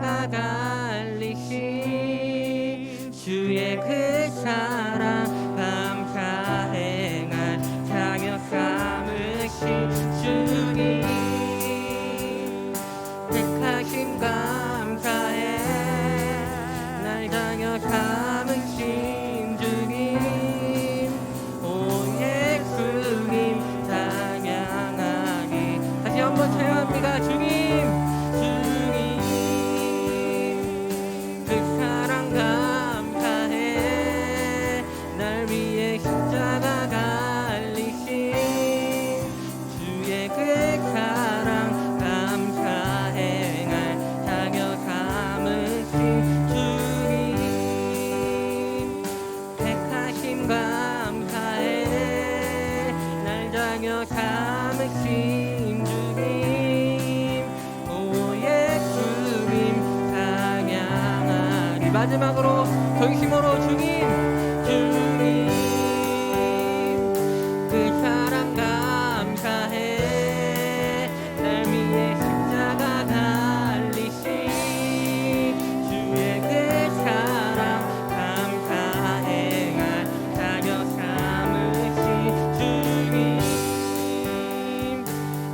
십자가 달리신 주의 그 사랑 감사 행할 자녀 삼으신 주님 택하심 감사해 날 자녀 삼으신 주님 오 예수님 찬양하리 다시 한번 찬양합니다. 주님 그 사랑 감사해 날 위해 십자가 달리신 주의 그 사랑 감사해 날 자녀 삼으신 주님 택하심 감사해 날 자녀 삼으신 주님 오 예수님 찬양하리 마지막으로 전심으로 주님 그 사랑 감사해 날 위해 십자가 달리신 주의 그 사랑 감사해 날 자녀 삼으신 주님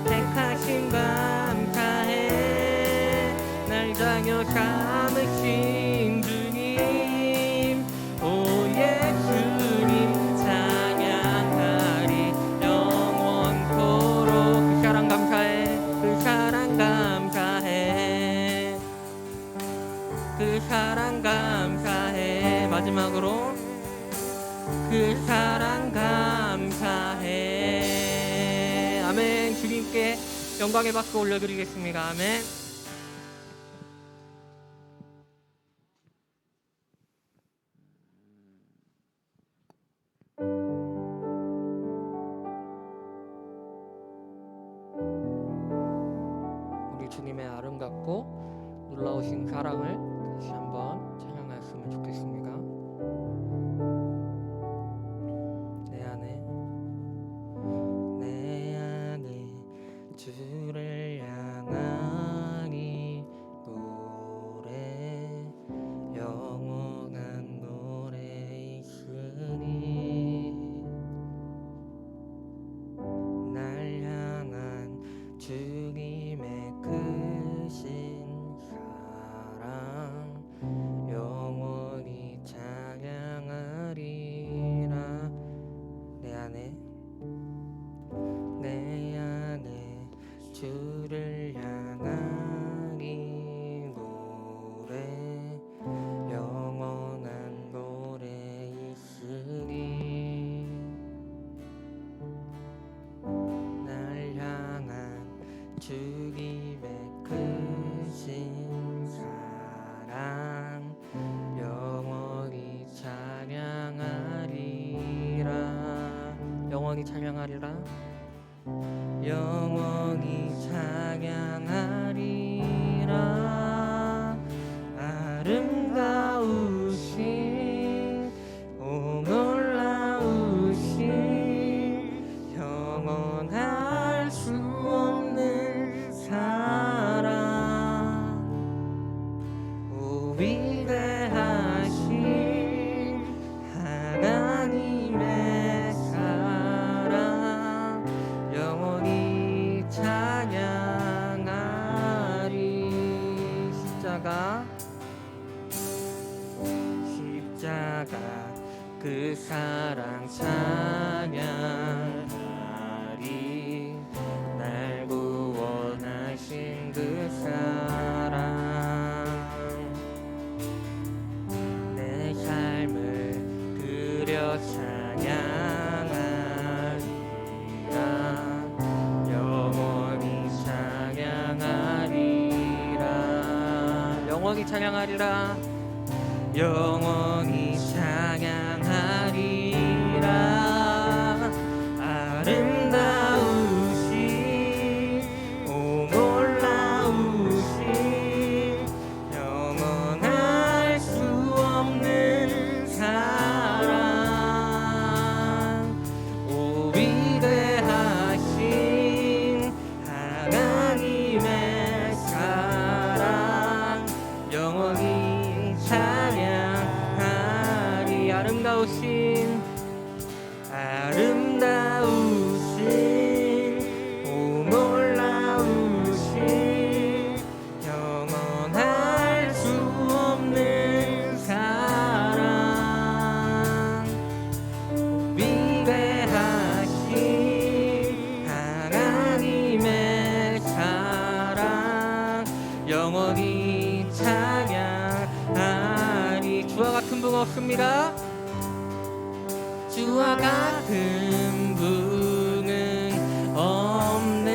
택하심 감사해 날 자녀 삼으신 주님 오 예수님 찬양하리 영원토록 그 사랑 감사해 그 사랑 감사해 그 사랑 감사해 마지막으로 그 사랑 감사해 아멘. 주님께 영광의 박수 올려드리겠습니다. 아멘. 우리 주님의 아름답고 놀라우신 사랑을 다시 한번 찬양했으면 좋겠습니다. 내 안에 주를 향하니 노래 영원한 노래 있으니 날 향한 주님의 크신 사랑 영원히 찬양하리라. 내 안에 주를 향하니 노래 영원한 노래 있으니 날 향한 주님의 크신 사랑 영원히 찬양하리라. 영원히 찬양하리라. 영원히 찬양하리라. 아름다우신 오 놀라우신 영원할 수 없는 사랑 오 위대하신 하나님의 사랑 영원히 찬양하리. 십자가 그 사랑 찬양하리. 날 구원하신 그 사랑 내 삶을 그려 찬양하리라. 영원히 찬양하리라. 영원히 찬양하리라. 영원히 찬양하리라. 아름다우신 오 놀라우신 영원할 수 없는 사랑 오 위대하신 하나님의 사랑 아름다우신 오 놀라우신 영원할 수 없는 사랑 위대하신 하나님의 사랑 영원히 찬양하리. 주와 같은 분 없습니다. 주와 같은 분은 없네.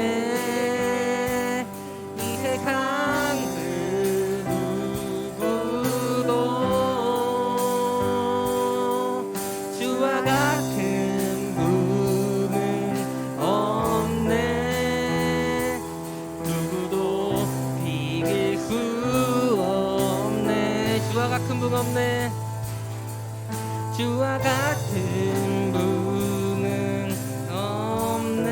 이 세상 그 누구도 주와 같은 분은 없네. 누구도 비길 수 없네. 주와 같은 분 없네. 주와 같은 분은 없네.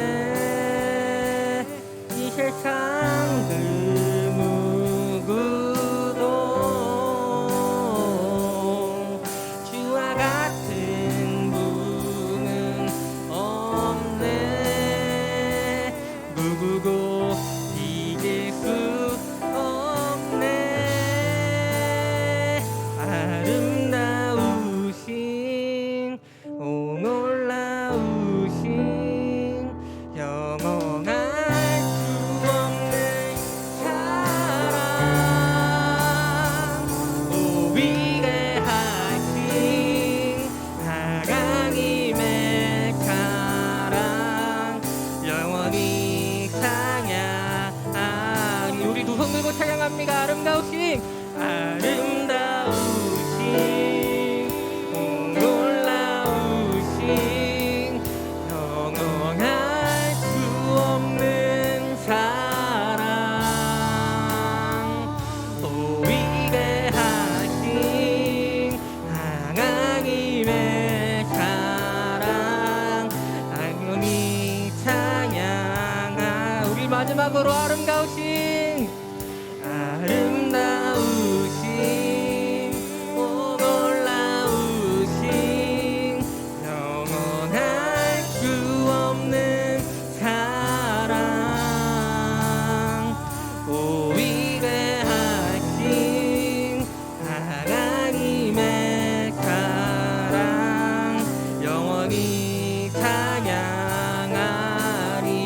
이 세상 그 누구도 주와 같은 분은 없네. 누구도 이길 수 없네. 아름다우신 오 놀라우신 영원할 수 없는 사랑 오 위대하신 하나님의 사랑 영원히 찬양하리. 우리 두 손 들고 찬양합니다. 아름다우신 영원할 수 없는 사랑 오 위대하신 하나님의 사랑 영원히 찬양하. 우리 마지막으로 아름다우신 오 놀라우신 영원할 수 없는 사랑 오 위대하신 하나님의 사랑 영원히 찬양하리.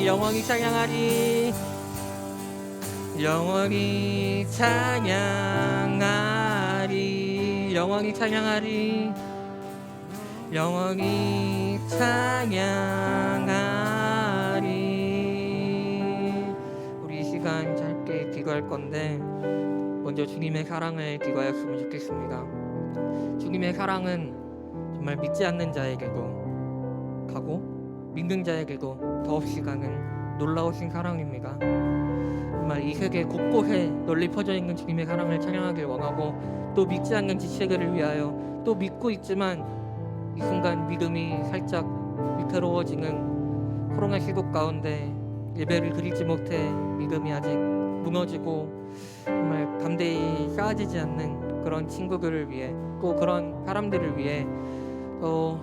영원히 찬양하리. 영원히 찬양하리. 영원히 찬양하리. 영원히 찬양하리. 우리 이 시간 짧게 기도할 건데 먼저 주님의 사랑을 기도하였으면 좋겠습니다. 주님의 사랑은 정말 믿지 않는 자에게도 가고 믿는 자에게도 더없이 가는 놀라우신 사랑입니다. 정말 이 세계 곳곳에 널리 퍼져 있는 주님의 사랑을 찬양하길 원하고 또 믿지 않는 지체들을 위하여 또 믿고 있지만 이 순간 믿음이 살짝 위태로워지는 코로나 시국 가운데 예배를 드리지 못해 믿음이 아직 무너지고 정말 담대히 쌓아지지 않는 그런 친구들을 위해 또 그런 사람들을 위해 또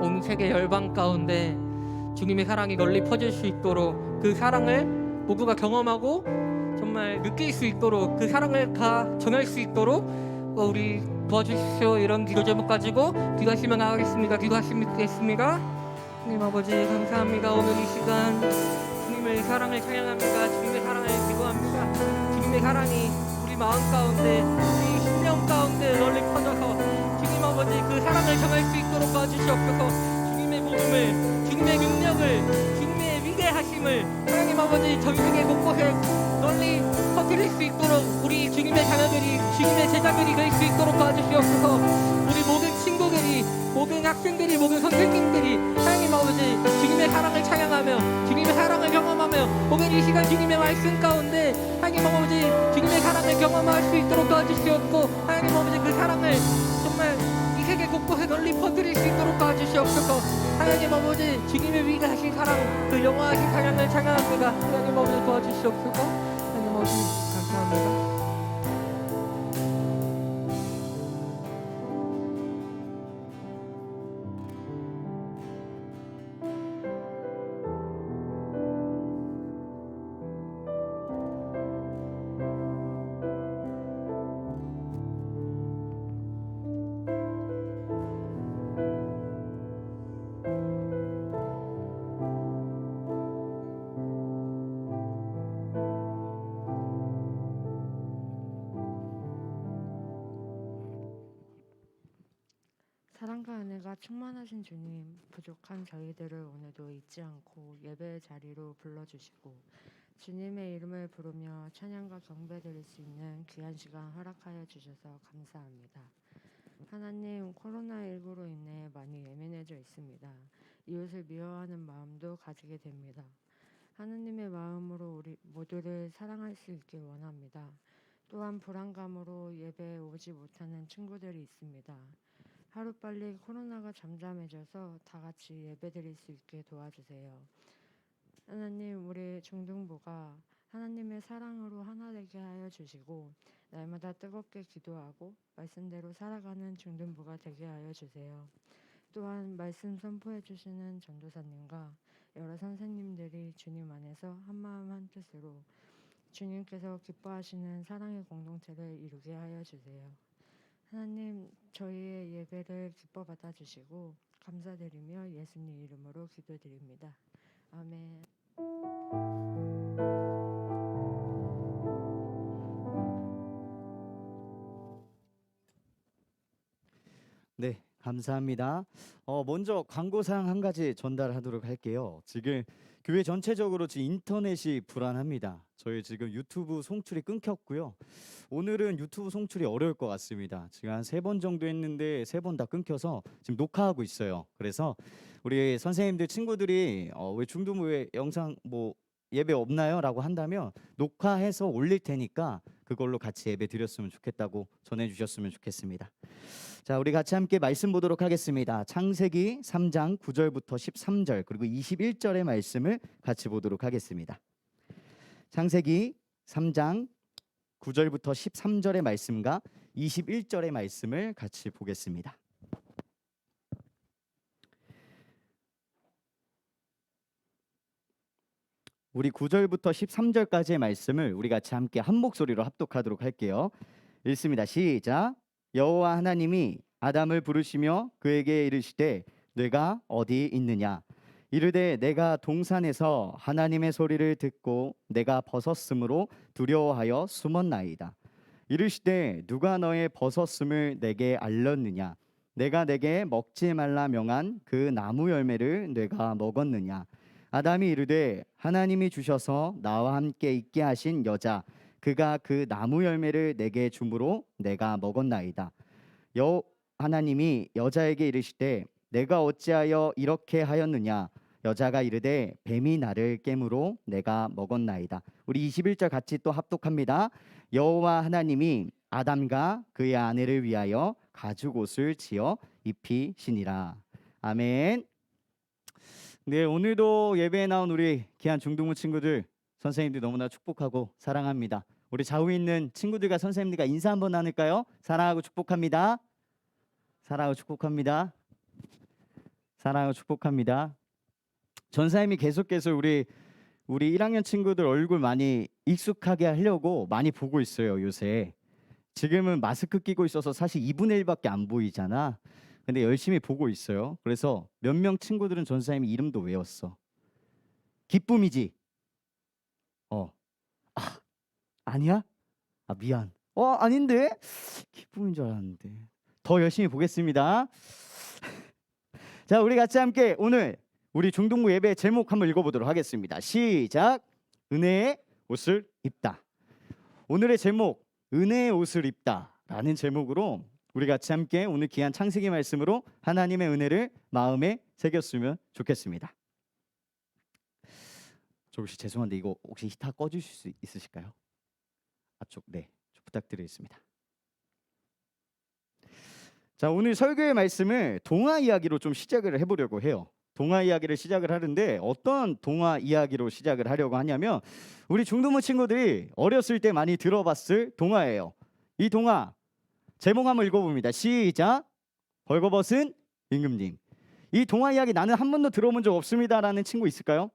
온 세계 열방 가운데 주님의 사랑이 널리 퍼질 수 있도록 그 사랑을 모두가 경험하고 정말 느낄 수 있도록 그 사랑을 다 전할 수 있도록 우리 도와주십시오. 이런 기도 제목 가지고 기도하시면 나가겠습니다. 기도하시겠습니다. 주님 아버지 감사합니다. 오늘 이 시간 주님의 사랑을 찬양합니다. 주님의 사랑을 기도합니다. 주님의 사랑이 우리 마음 가운데 우리 심령 가운데 널리 퍼져서 주님 아버지 그 사랑을 전할 수 있도록 도와주시옵소서. 주님의 복음을 주님의 능력을 주님의 위대하심을 하나님 아버지 전 세계 곳곳에 널리 퍼뜨릴 수 있도록 우리 주님의 자녀들이 주님의 제자들이 될 수 있도록 도와주시옵소서. 우리 모든 친구들이 모든 학생들이 모든 선생님들이 하나님 아버지 주님의 사랑을 찬양하며 주님의 사랑을 경험하며 오늘 이 시간 주님의 말씀 가운데 하나님 아버지 주님의 사랑을 경험할 수 있도록 도와주시옵고 하나님 아버지 그 사랑을 정말 이 세계 곳곳에 널리 퍼뜨릴 수 있도록 도와주시옵소서. 하나님 아버지 주님의 위대하신 사랑 그 영원하신 사랑을 찬양합니다. 하나님 아버지 도와주시옵소서. 하나님 아버지 감사합니다. 사랑과 은혜가 충만하신 주님, 부족한 저희들을 오늘도 잊지 않고 예배의 자리로 불러주시고 주님의 이름을 부르며 찬양과 경배 드릴 수 있는 귀한 시간 허락하여 주셔서 감사합니다. 하나님, 코로나19로 인해 많이 예민해져 있습니다. 이웃을 미워하는 마음도 가지게 됩니다. 하느님의 마음으로 우리 모두를 사랑할 수 있길 원합니다. 또한 불안감으로 예배에 오지 못하는 친구들이 있습니다. 하루빨리 코로나가 잠잠해져서 다 같이 예배드릴 수 있게 도와주세요. 하나님, 우리 중등부가 하나님의 사랑으로 하나 되게 하여 주시고 날마다 뜨겁게 기도하고 말씀대로 살아가는 중등부가 되게 하여 주세요. 또한 말씀 선포해 주시는 전도사님과 여러 선생님들이 주님 안에서 한마음 한뜻으로 주님께서 기뻐하시는 사랑의 공동체를 이루게 하여 주세요. 하나님, 저희의 예배를 기뻐 받아주시고 감사드리며 예수님 이름으로 기도드립니다. 아멘. 네, 감사합니다. 먼저 광고사항 한 가지 전달하도록 할게요. 지금 교회 전체적으로 지금 인터넷이 불안합니다. 저희 지금 유튜브 송출이 끊겼고요. 오늘은 유튜브 송출이 어려울 것 같습니다. 지금 한 3번 정도 했는데 3번 다 끊겨서 지금 녹화하고 있어요. 그래서 우리 선생님들 친구들이 왜 중도부에 영상 뭐 예배 없나요? 라고 한다면 녹화해서 올릴 테니까 그걸로 같이 예배 드렸으면 좋겠다고 전해주셨으면 좋겠습니다. 자, 우리 같이 함께 말씀 보도록 하겠습니다. 창세기 3장 9절부터 13절 그리고 21절의 말씀을 같이 보도록 하겠습니다. 창세기 3장 9절부터 13절의 말씀과 21절의 말씀을 같이 보겠습니다. 우리 9절부터 13절까지의 말씀을 우리 같이 함께 한 목소리로 합독하도록 할게요. 읽습니다. 시작. 여호와 하나님이 아담을 부르시며 그에게 이르시되 내가 어디 있느냐? 이르되 내가 동산에서 하나님의 소리를 듣고 내가 벗었으므로 두려워하여 숨었나이다. 이르시되 누가 너의 벗었음을 내게 알렸느냐? 내가 내게 먹지 말라 명한 그 나무 열매를 내가 먹었느냐? 아담이 이르되 하나님이 주셔서 나와 함께 있게 하신 여자 그가 그 나무 열매를 내게 주므로 내가 먹었나이다. 하나님이 여자에게 이르시되 내가 어찌하여 이렇게 하였느냐? 여자가 이르되 뱀이 나를 깨므로 내가 먹었나이다. 우리 21절 같이 또 합독합니다. 여호와 하나님이 아담과 그의 아내를 위하여 가죽옷을 지어 입히시니라. 아멘. 네, 오늘도 예배에 나온 우리 귀한 중등부 친구들 선생님들 너무나 축복하고 사랑합니다. 우리 좌우에 있는 친구들과 선생님들과 인사 한번 나눌까요? 사랑하고 축복합니다. 사랑하고 축복합니다. 사랑하고 축복합니다. 전사님이 계속해서 우리 1학년 친구들 얼굴 많이 익숙하게 하려고 많이 보고 있어요. 요새 지금은 마스크 끼고 있어서 사실 2분의 1밖에 안 보이잖아. 근데 열심히 보고 있어요. 그래서 몇 명 친구들은 전사님이 이름도 외웠어. 기쁨이지? 아니야? 미안. 아닌데? 기쁨인 줄 알았는데. 더 열심히 보겠습니다. 자, 우리 같이 함께 오늘 우리 중등부 예배 제목 한번 읽어보도록 하겠습니다. 시작. 은혜의 옷을 입다. 오늘의 제목 은혜의 옷을 입다 라는 제목으로 우리 같이 함께 오늘 귀한 창세기 말씀으로 하나님의 은혜를 마음에 새겼으면 좋겠습니다. 저 혹시 죄송한데 이거 혹시 히터 꺼주실 수 있으실까요? 네, 좀 부탁드리겠습니다. 자, 오늘 설교의 말씀을 동화 이야기로 좀 시작을 해보려고 해요. 동화 이야기를 시작을 하는데 어떤 동화 이야기로 시작을 하려고 하냐면 우리 중등부 친구들이 어렸을 때 많이 들어봤을 동화예요. 이 동화 제목 한번 읽어봅니다. 시작. 벌거벗은 임금님. 이 동화 이야기 나는 한 번도 들어본 적 없습니다라는 친구 있을까요?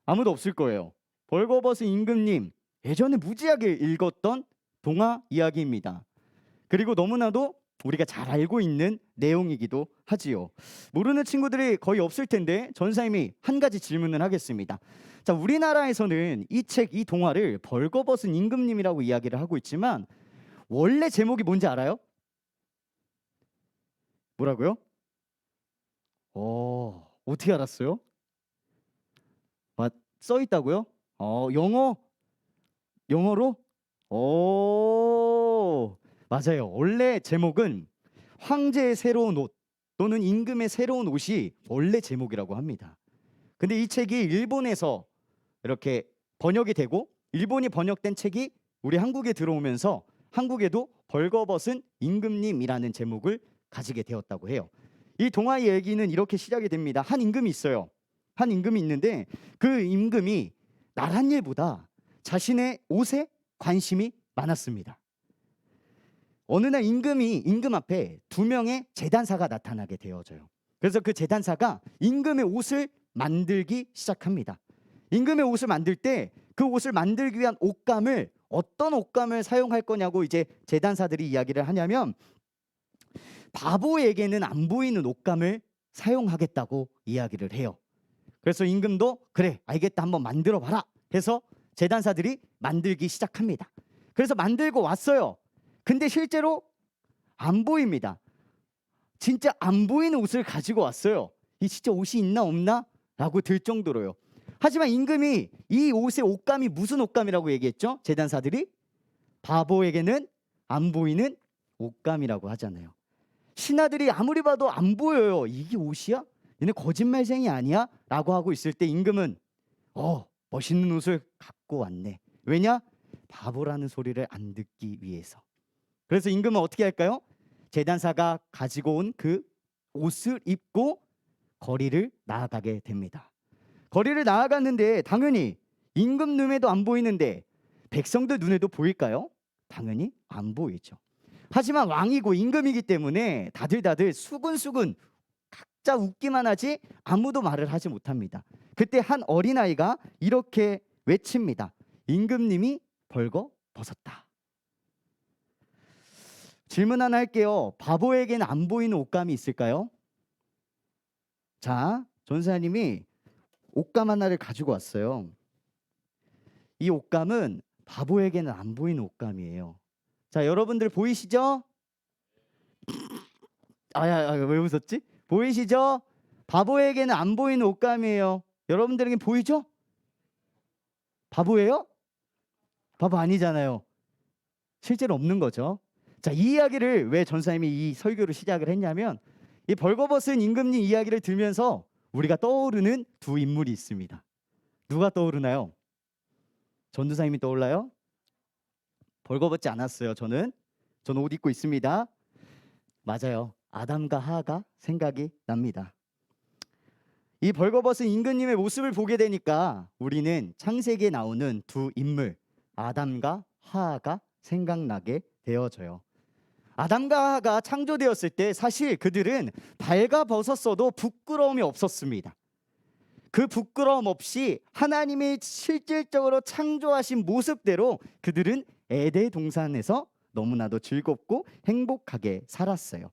아무도 없을 거예요. 벌거벗은 임금님 예전에 무지하게 읽었던 동화 이야기입니다. 그리고 너무나도 우리가 잘 알고 있는 내용이기도 하지요. 모르는 친구들이 거의 없을 텐데 전사님이 한 가지 질문을 하겠습니다. 자, 우리나라에서는 이 책, 이 동화를 벌거벗은 임금님이라고 이야기를 하고 있지만 원래 제목이 뭔지 알아요? 뭐라고요? 어떻게 알았어요? 써 있다고요? 영어로? 맞아요. 원래 제목은 황제의 새로운 옷 또는 임금의 새로운 옷이 원래 제목이라고 합니다. 근데 이 책이 일본에서 이렇게 번역이 되고 일본이 번역된 책이 우리 한국에 들어오면서 한국에도 벌거벗은 임금님이라는 제목을 가지게 되었다고 해요. 이 동화의 얘기는 이렇게 시작이 됩니다. 한 임금이 있어요. 한 임금이 있는데 그 임금이 나란 일보다 자신의 옷에 관심이 많았습니다. 어느 날 임금 앞에 두 명의 제단사가 나타나게 되어져요. 그래서 그 제단사가 임금의 옷을 만들기 시작합니다. 임금의 옷을 만들 때 그 옷을 만들기 위한 옷감을 어떤 옷감을 사용할 거냐고 이제 제단사들이 이야기를 하냐면 바보에게는 안 보이는 옷감을 사용하겠다고 이야기를 해요. 그래서 임금도 그래 알겠다 한번 만들어 봐라 해서 제단사들이 만들기 시작합니다. 그래서 만들고 왔어요. 근데 실제로 안 보입니다. 진짜 안 보이는 옷을 가지고 왔어요. 이 진짜 옷이 있나 없나? 라고 들 정도로요. 하지만 임금이 이 옷의 옷감이 무슨 옷감이라고 얘기했죠? 제단사들이 바보에게는 안 보이는 옷감이라고 하잖아요. 신하들이 아무리 봐도 안 보여요. 이게 옷이야? 얘네 거짓말쟁이 아니야? 라고 하고 있을 때 임금은 멋있는 옷을 갖고 왔네. 왜냐? 바보라는 소리를 안 듣기 위해서. 그래서 임금은 어떻게 할까요? 제단사가 가지고 온 그 옷을 입고 거리를 나아가게 됩니다. 거리를 나아갔는데 당연히 임금 눈에도 안 보이는데 백성들 눈에도 보일까요? 당연히 안 보이죠. 하지만 왕이고 임금이기 때문에 다들 수근수근 각자 웃기만 하지 아무도 말을 하지 못합니다. 그때 한 어린아이가 이렇게 외칩니다. 임금님이 벌거 벗었다. 질문 하나 할게요. 바보에게는 안 보이는 옷감이 있을까요? 자, 전사님이 옷감 하나를 가지고 왔어요. 이 옷감은 바보에게는 안 보이는 옷감이에요. 자, 여러분들 보이시죠? 왜 웃었지? 보이시죠? 바보에게는 안 보이는 옷감이에요. 여러분들에게 보이죠? 바보예요? 바보 아니잖아요. 실제로 없는 거죠. 자, 이 이야기를 왜 전사님이 이 설교를 시작을 했냐면 이 벌거벗은 임금님 이야기를 들면서 우리가 떠오르는 두 인물이 있습니다. 누가 떠오르나요? 전도사님이 떠올라요? 벌거벗지 않았어요. 저는 옷 입고 있습니다. 맞아요. 아담과 하하가 생각이 납니다. 이 벌거벗은 임금님의 모습을 보게 되니까 우리는 창세기에 나오는 두 인물 아담과 하하가 생각나게 되어져요. 아담과 하하가 창조되었을 때 사실 그들은 발가벗었어도 부끄러움이 없었습니다. 그 부끄러움 없이 하나님이 실질적으로 창조하신 모습대로 그들은 에덴 동산에서 너무나도 즐겁고 행복하게 살았어요.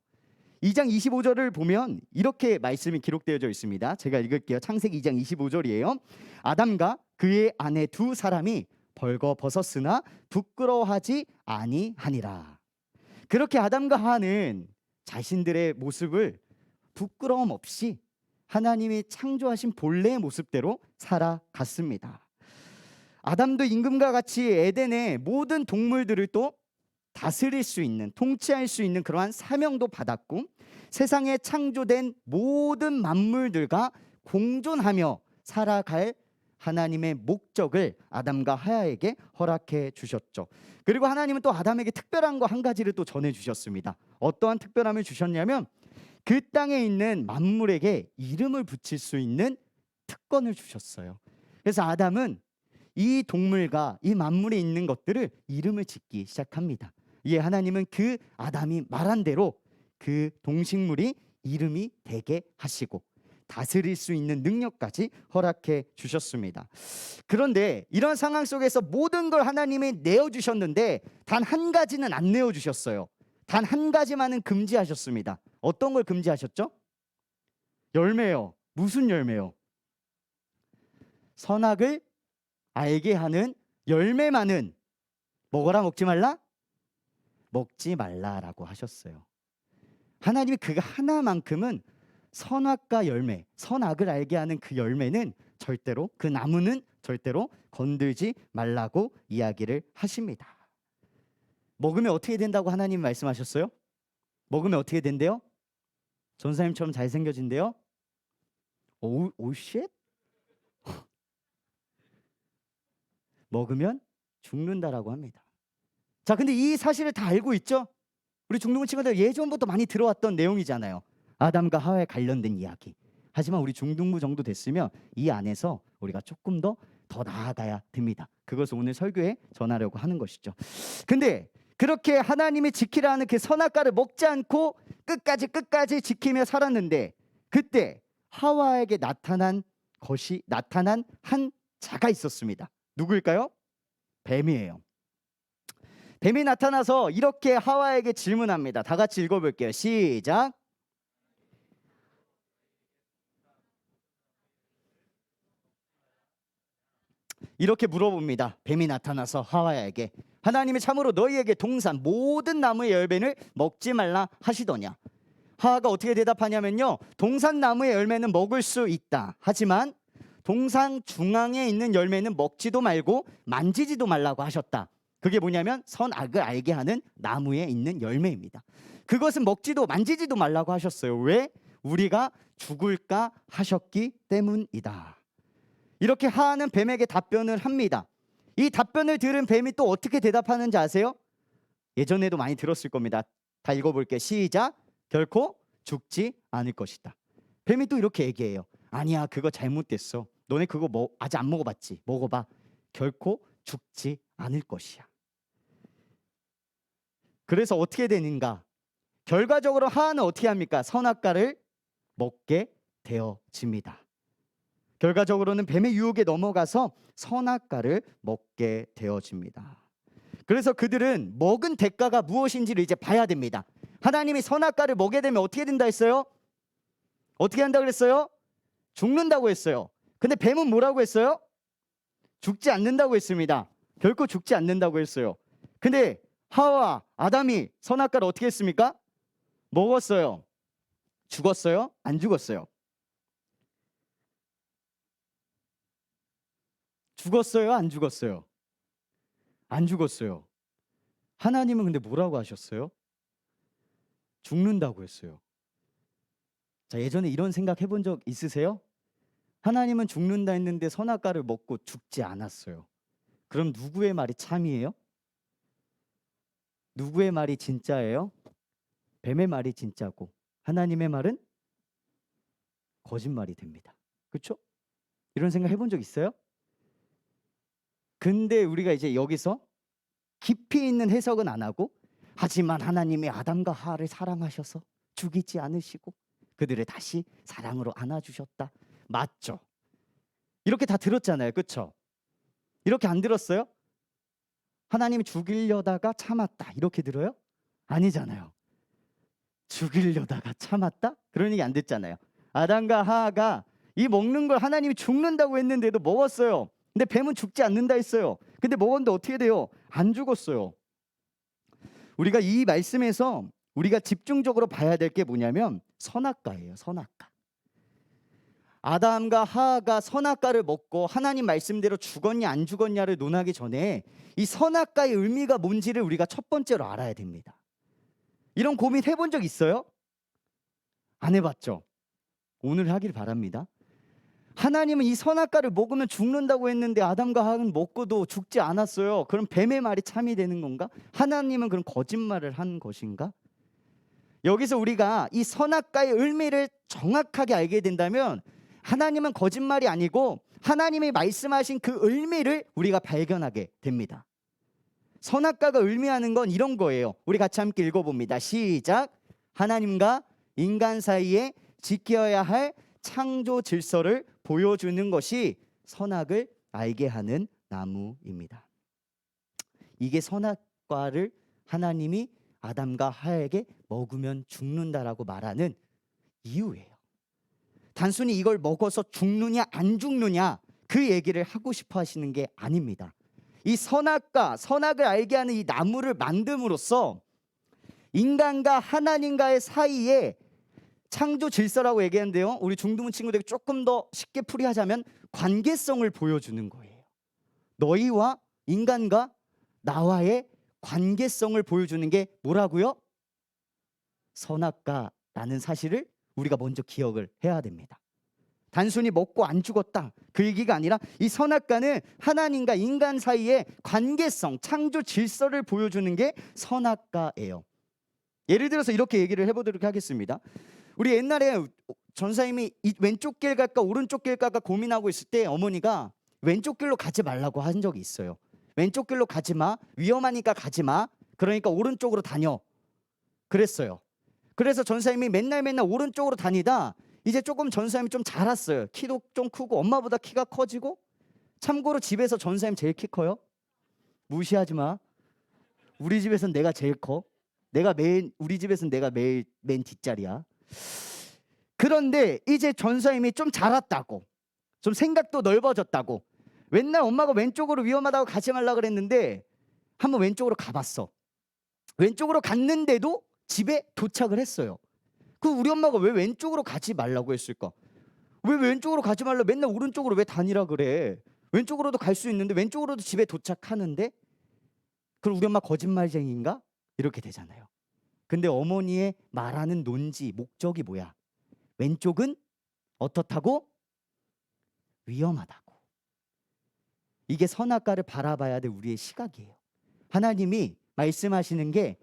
2장 25절을 보면 이렇게 말씀이 기록되어져 있습니다. 제가 읽을게요. 창세기 2장 25절이에요. 아담과 그의 아내 두 사람이 벌거벗었으나 부끄러워하지 아니하니라. 그렇게 아담과 하하는 자신들의 모습을 부끄러움 없이 하나님이 창조하신 본래의 모습대로 살아갔습니다. 아담도 임금과 같이 에덴의 모든 동물들을 또 다스릴 수 있는, 통치할 수 있는 그러한 사명도 받았고 세상에 창조된 모든 만물들과 공존하며 살아갈 하나님의 목적을 아담과 하하에게 허락해 주셨죠. 그리고 하나님은 또 아담에게 특별한 거 한 가지를 또 전해 주셨습니다. 어떠한 특별함을 주셨냐면 그 땅에 있는 만물에게 이름을 붙일 수 있는 특권을 주셨어요. 그래서 아담은 이 동물과 이 만물에 있는 것들을 이름을 짓기 시작합니다. 이에 하나님은 그 아담이 말한 대로 그 동식물이 이름이 되게 하시고 다스릴 수 있는 능력까지 허락해 주셨습니다. 그런데 이런 상황 속에서 모든 걸 하나님이 내어주셨는데 단 한 가지는 안 내어주셨어요. 단 한 가지만은 금지하셨습니다. 어떤 걸 금지하셨죠? 열매요. 무슨 열매요? 선악을 알게 하는 열매만은 먹어라 먹지 말라? 먹지 말라라고 하셨어요. 하나님이 그 하나만큼은 선악과 열매, 선악을 알게 하는 그 열매는 절대로, 그 나무는 절대로 건들지 말라고 이야기를 하십니다. 먹으면 어떻게 된다고 하나님 말씀하셨어요? 먹으면 어떻게 된대요? 전사님처럼 잘생겨진대요? 오 쉣? 먹으면 죽는다라고 합니다. 자, 근데 이 사실을 다 알고 있죠? 우리 중동부 친구들 예전부터 많이 들어왔던 내용이잖아요. 아담과 하와에 관련된 이야기. 하지만 우리 중등부 정도 됐으면 이 안에서 우리가 조금 더 나아가야 됩니다. 그것을 오늘 설교에 전하려고 하는 것이죠. 근데 그렇게 하나님이 지키라는 그 선악과를 먹지 않고 끝까지 지키며 살았는데, 그때 하와에게 나타난 한 자가 있었습니다. 누구일까요? 뱀이에요. 뱀이 나타나서 이렇게 하와에게 질문합니다. 다 같이 읽어볼게요. 시작. 이렇게 물어봅니다. 뱀이 나타나서 하와에게, 하나님이 참으로 너희에게 동산 모든 나무의 열매를 먹지 말라 하시더냐? 하와가 어떻게 대답하냐면요, 동산 나무의 열매는 먹을 수 있다. 하지만 동산 중앙에 있는 열매는 먹지도 말고 만지지도 말라고 하셨다. 그게 뭐냐면 선악을 알게 하는 나무에 있는 열매입니다. 그것은 먹지도 만지지도 말라고 하셨어요. 왜? 우리가 죽을까 하셨기 때문이다. 이렇게 하와는 뱀에게 답변을 합니다. 이 답변을 들은 뱀이 또 어떻게 대답하는지 아세요? 예전에도 많이 들었을 겁니다. 다 읽어볼게요. 시작. 결코 죽지 않을 것이다. 뱀이 또 이렇게 얘기해요. 아니야, 그거 잘못됐어. 너네 그거 아직 안 먹어봤지? 먹어봐. 결코 죽지 않을 것이야. 그래서 어떻게 되는가? 결과적으로 하와는 어떻게 합니까? 선악과를 먹게 되어집니다. 결과적으로는 뱀의 유혹에 넘어가서 선악과를 먹게 되어집니다. 그래서 그들은 먹은 대가가 무엇인지를 이제 봐야 됩니다. 하나님이 선악과를 먹게 되면 어떻게 된다 했어요? 어떻게 한다 그랬어요? 죽는다고 했어요. 근데 뱀은 뭐라고 했어요? 죽지 않는다고 했습니다. 결코 죽지 않는다고 했어요. 근데 하와, 아담이 선악과를 어떻게 했습니까? 먹었어요. 죽었어요? 안 죽었어요? 죽었어요? 안 죽었어요? 안 죽었어요. 하나님은 근데 뭐라고 하셨어요? 죽는다고 했어요. 자, 예전에 이런 생각 해본 적 있으세요? 하나님은 죽는다 했는데 선악과를 먹고 죽지 않았어요. 그럼 누구의 말이 참이에요? 누구의 말이 진짜예요? 뱀의 말이 진짜고 하나님의 말은 거짓말이 됩니다. 그렇죠? 이런 생각 해본 적 있어요? 근데 우리가 이제 여기서 깊이 있는 해석은 안 하고, 하지만 하나님이 아담과 하와를 사랑하셔서 죽이지 않으시고 그들을 다시 사랑으로 안아주셨다. 맞죠? 이렇게 다 들었잖아요. 그렇죠? 이렇게 안 들었어요? 하나님이 죽이려다가 참았다 이렇게 들어요? 아니잖아요. 죽이려다가 참았다? 그런 얘기 안 듣잖아요. 아담과 하와가 이 먹는 걸 하나님이 죽는다고 했는데도 먹었어요. 근데 뱀은 죽지 않는다 했어요. 근데 먹었는데 어떻게 돼요? 안 죽었어요. 우리가 이 말씀에서 우리가 집중적으로 봐야 될 게 뭐냐면 선악과예요. 선악과. 아담과 하와가 선악과를 먹고 하나님 말씀대로 죽었냐 안 죽었냐를 논하기 전에 이 선악과의 의미가 뭔지를 우리가 첫 번째로 알아야 됩니다. 이런 고민 해본 적 있어요? 안 해봤죠? 오늘 하길 바랍니다. 하나님은 이 선악과를 먹으면 죽는다고 했는데 아담과 하와는 먹고도 죽지 않았어요. 그럼 뱀의 말이 참이 되는 건가? 하나님은 그런 거짓말을 한 것인가? 여기서 우리가 이 선악과의 의미를 정확하게 알게 된다면 하나님은 거짓말이 아니고 하나님이 말씀하신 그 의미를 우리가 발견하게 됩니다. 선악과가 의미하는 건 이런 거예요. 우리 같이 함께 읽어봅니다. 시작. 하나님과 인간 사이에 지켜야 할 창조 질서를 보여주는 것이 선악을 알게 하는 나무입니다. 이게 선악과를 하나님이 아담과 하와에게 먹으면 죽는다라고 말하는 이유예요. 단순히 이걸 먹어서 죽느냐 안 죽느냐 그 얘기를 하고 싶어 하시는 게 아닙니다. 이 선악과, 선악을 알게 하는 이 나무를 만듦으로써 인간과 하나님과의 사이에 창조 질서라고 얘기하는데요. 우리 중등부 친구들에게 조금 더 쉽게 풀이하자면 관계성을 보여주는 거예요. 너희와 인간과 나와의 관계성을 보여주는 게 뭐라고요? 선악과라는 사실을 우리가 먼저 기억을 해야 됩니다. 단순히 먹고 안 죽었다 그 얘기가 아니라 이 선악과는 하나님과 인간 사이의 관계성, 창조 질서를 보여주는 게 선악과예요. 예를 들어서 이렇게 얘기를 해보도록 하겠습니다. 우리 옛날에 전사님이 왼쪽 길 갈까 오른쪽 길 갈까 고민하고 있을 때 어머니가 왼쪽 길로 가지 말라고 한 적이 있어요. 왼쪽 길로 가지 마, 위험하니까 가지 마, 그러니까 오른쪽으로 다녀 그랬어요. 그래서 전사님이 맨날 오른쪽으로 다니다 이제 조금 전사님이 좀 자랐어요. 키도 좀 크고 엄마보다 키가 커지고. 참고로 집에서 전사님 제일 키 커요. 무시하지 마. 우리 집에서는 내가 제일 커. 우리 집에서는 내가 매일 맨 뒷자리야. 그런데 이제 전사님이 좀 자랐다고, 좀 생각도 넓어졌다고, 맨날 엄마가 왼쪽으로 위험하다고 가지 말라 그랬는데 한번 왼쪽으로 가봤어. 왼쪽으로 갔는데도 집에 도착을 했어요. 그 우리 엄마가 왜 왼쪽으로 가지 말라고 했을까? 왜 왼쪽으로 가지 말라, 맨날 오른쪽으로 왜 다니라 그래? 왼쪽으로도 갈 수 있는데 왼쪽으로도 집에 도착하는데? 그럼 우리 엄마 거짓말쟁이인가? 이렇게 되잖아요. 근데 어머니의 말하는 논지, 목적이 뭐야? 왼쪽은 어떻다고? 위험하다고. 이게 선악과를 바라봐야 될 우리의 시각이에요. 하나님이 말씀하시는 게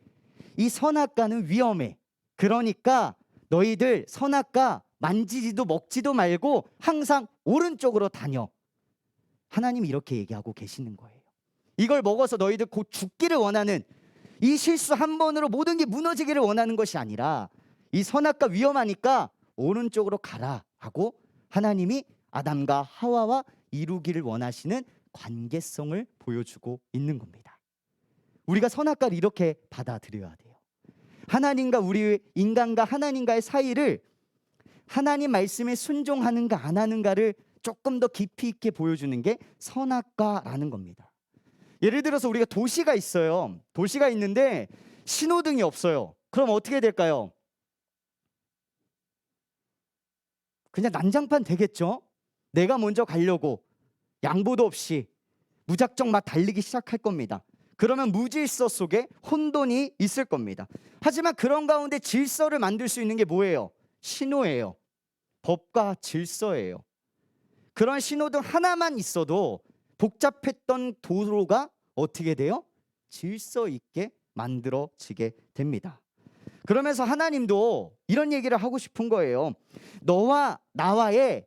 이 선악과는 위험해. 그러니까 너희들 선악과 만지지도 먹지도 말고 항상 오른쪽으로 다녀. 하나님이 이렇게 얘기하고 계시는 거예요. 이걸 먹어서 너희들 곧 죽기를 원하는, 이 실수 한 번으로 모든 게 무너지기를 원하는 것이 아니라 이 선악과 위험하니까 오른쪽으로 가라 하고 하나님이 아담과 하와와 이루기를 원하시는 관계성을 보여주고 있는 겁니다. 우리가 선악과를 이렇게 받아들여야 돼요. 하나님과 우리 인간과 하나님과의 사이를 하나님 말씀에 순종하는가 안 하는가를 조금 더 깊이 있게 보여주는 게 선악과라는 겁니다. 예를 들어서 우리가 도시가 있어요. 도시가 있는데 신호등이 없어요. 그럼 어떻게 될까요? 그냥 난장판 되겠죠? 내가 먼저 가려고 양보도 없이 무작정 막 달리기 시작할 겁니다. 그러면 무질서 속에 혼돈이 있을 겁니다. 하지만 그런 가운데 질서를 만들 수 있는 게 뭐예요? 신호예요. 법과 질서예요. 그런 신호등 하나만 있어도 복잡했던 도로가 어떻게 돼요? 질서 있게 만들어지게 됩니다. 그러면서 하나님도 이런 얘기를 하고 싶은 거예요. 너와 나와의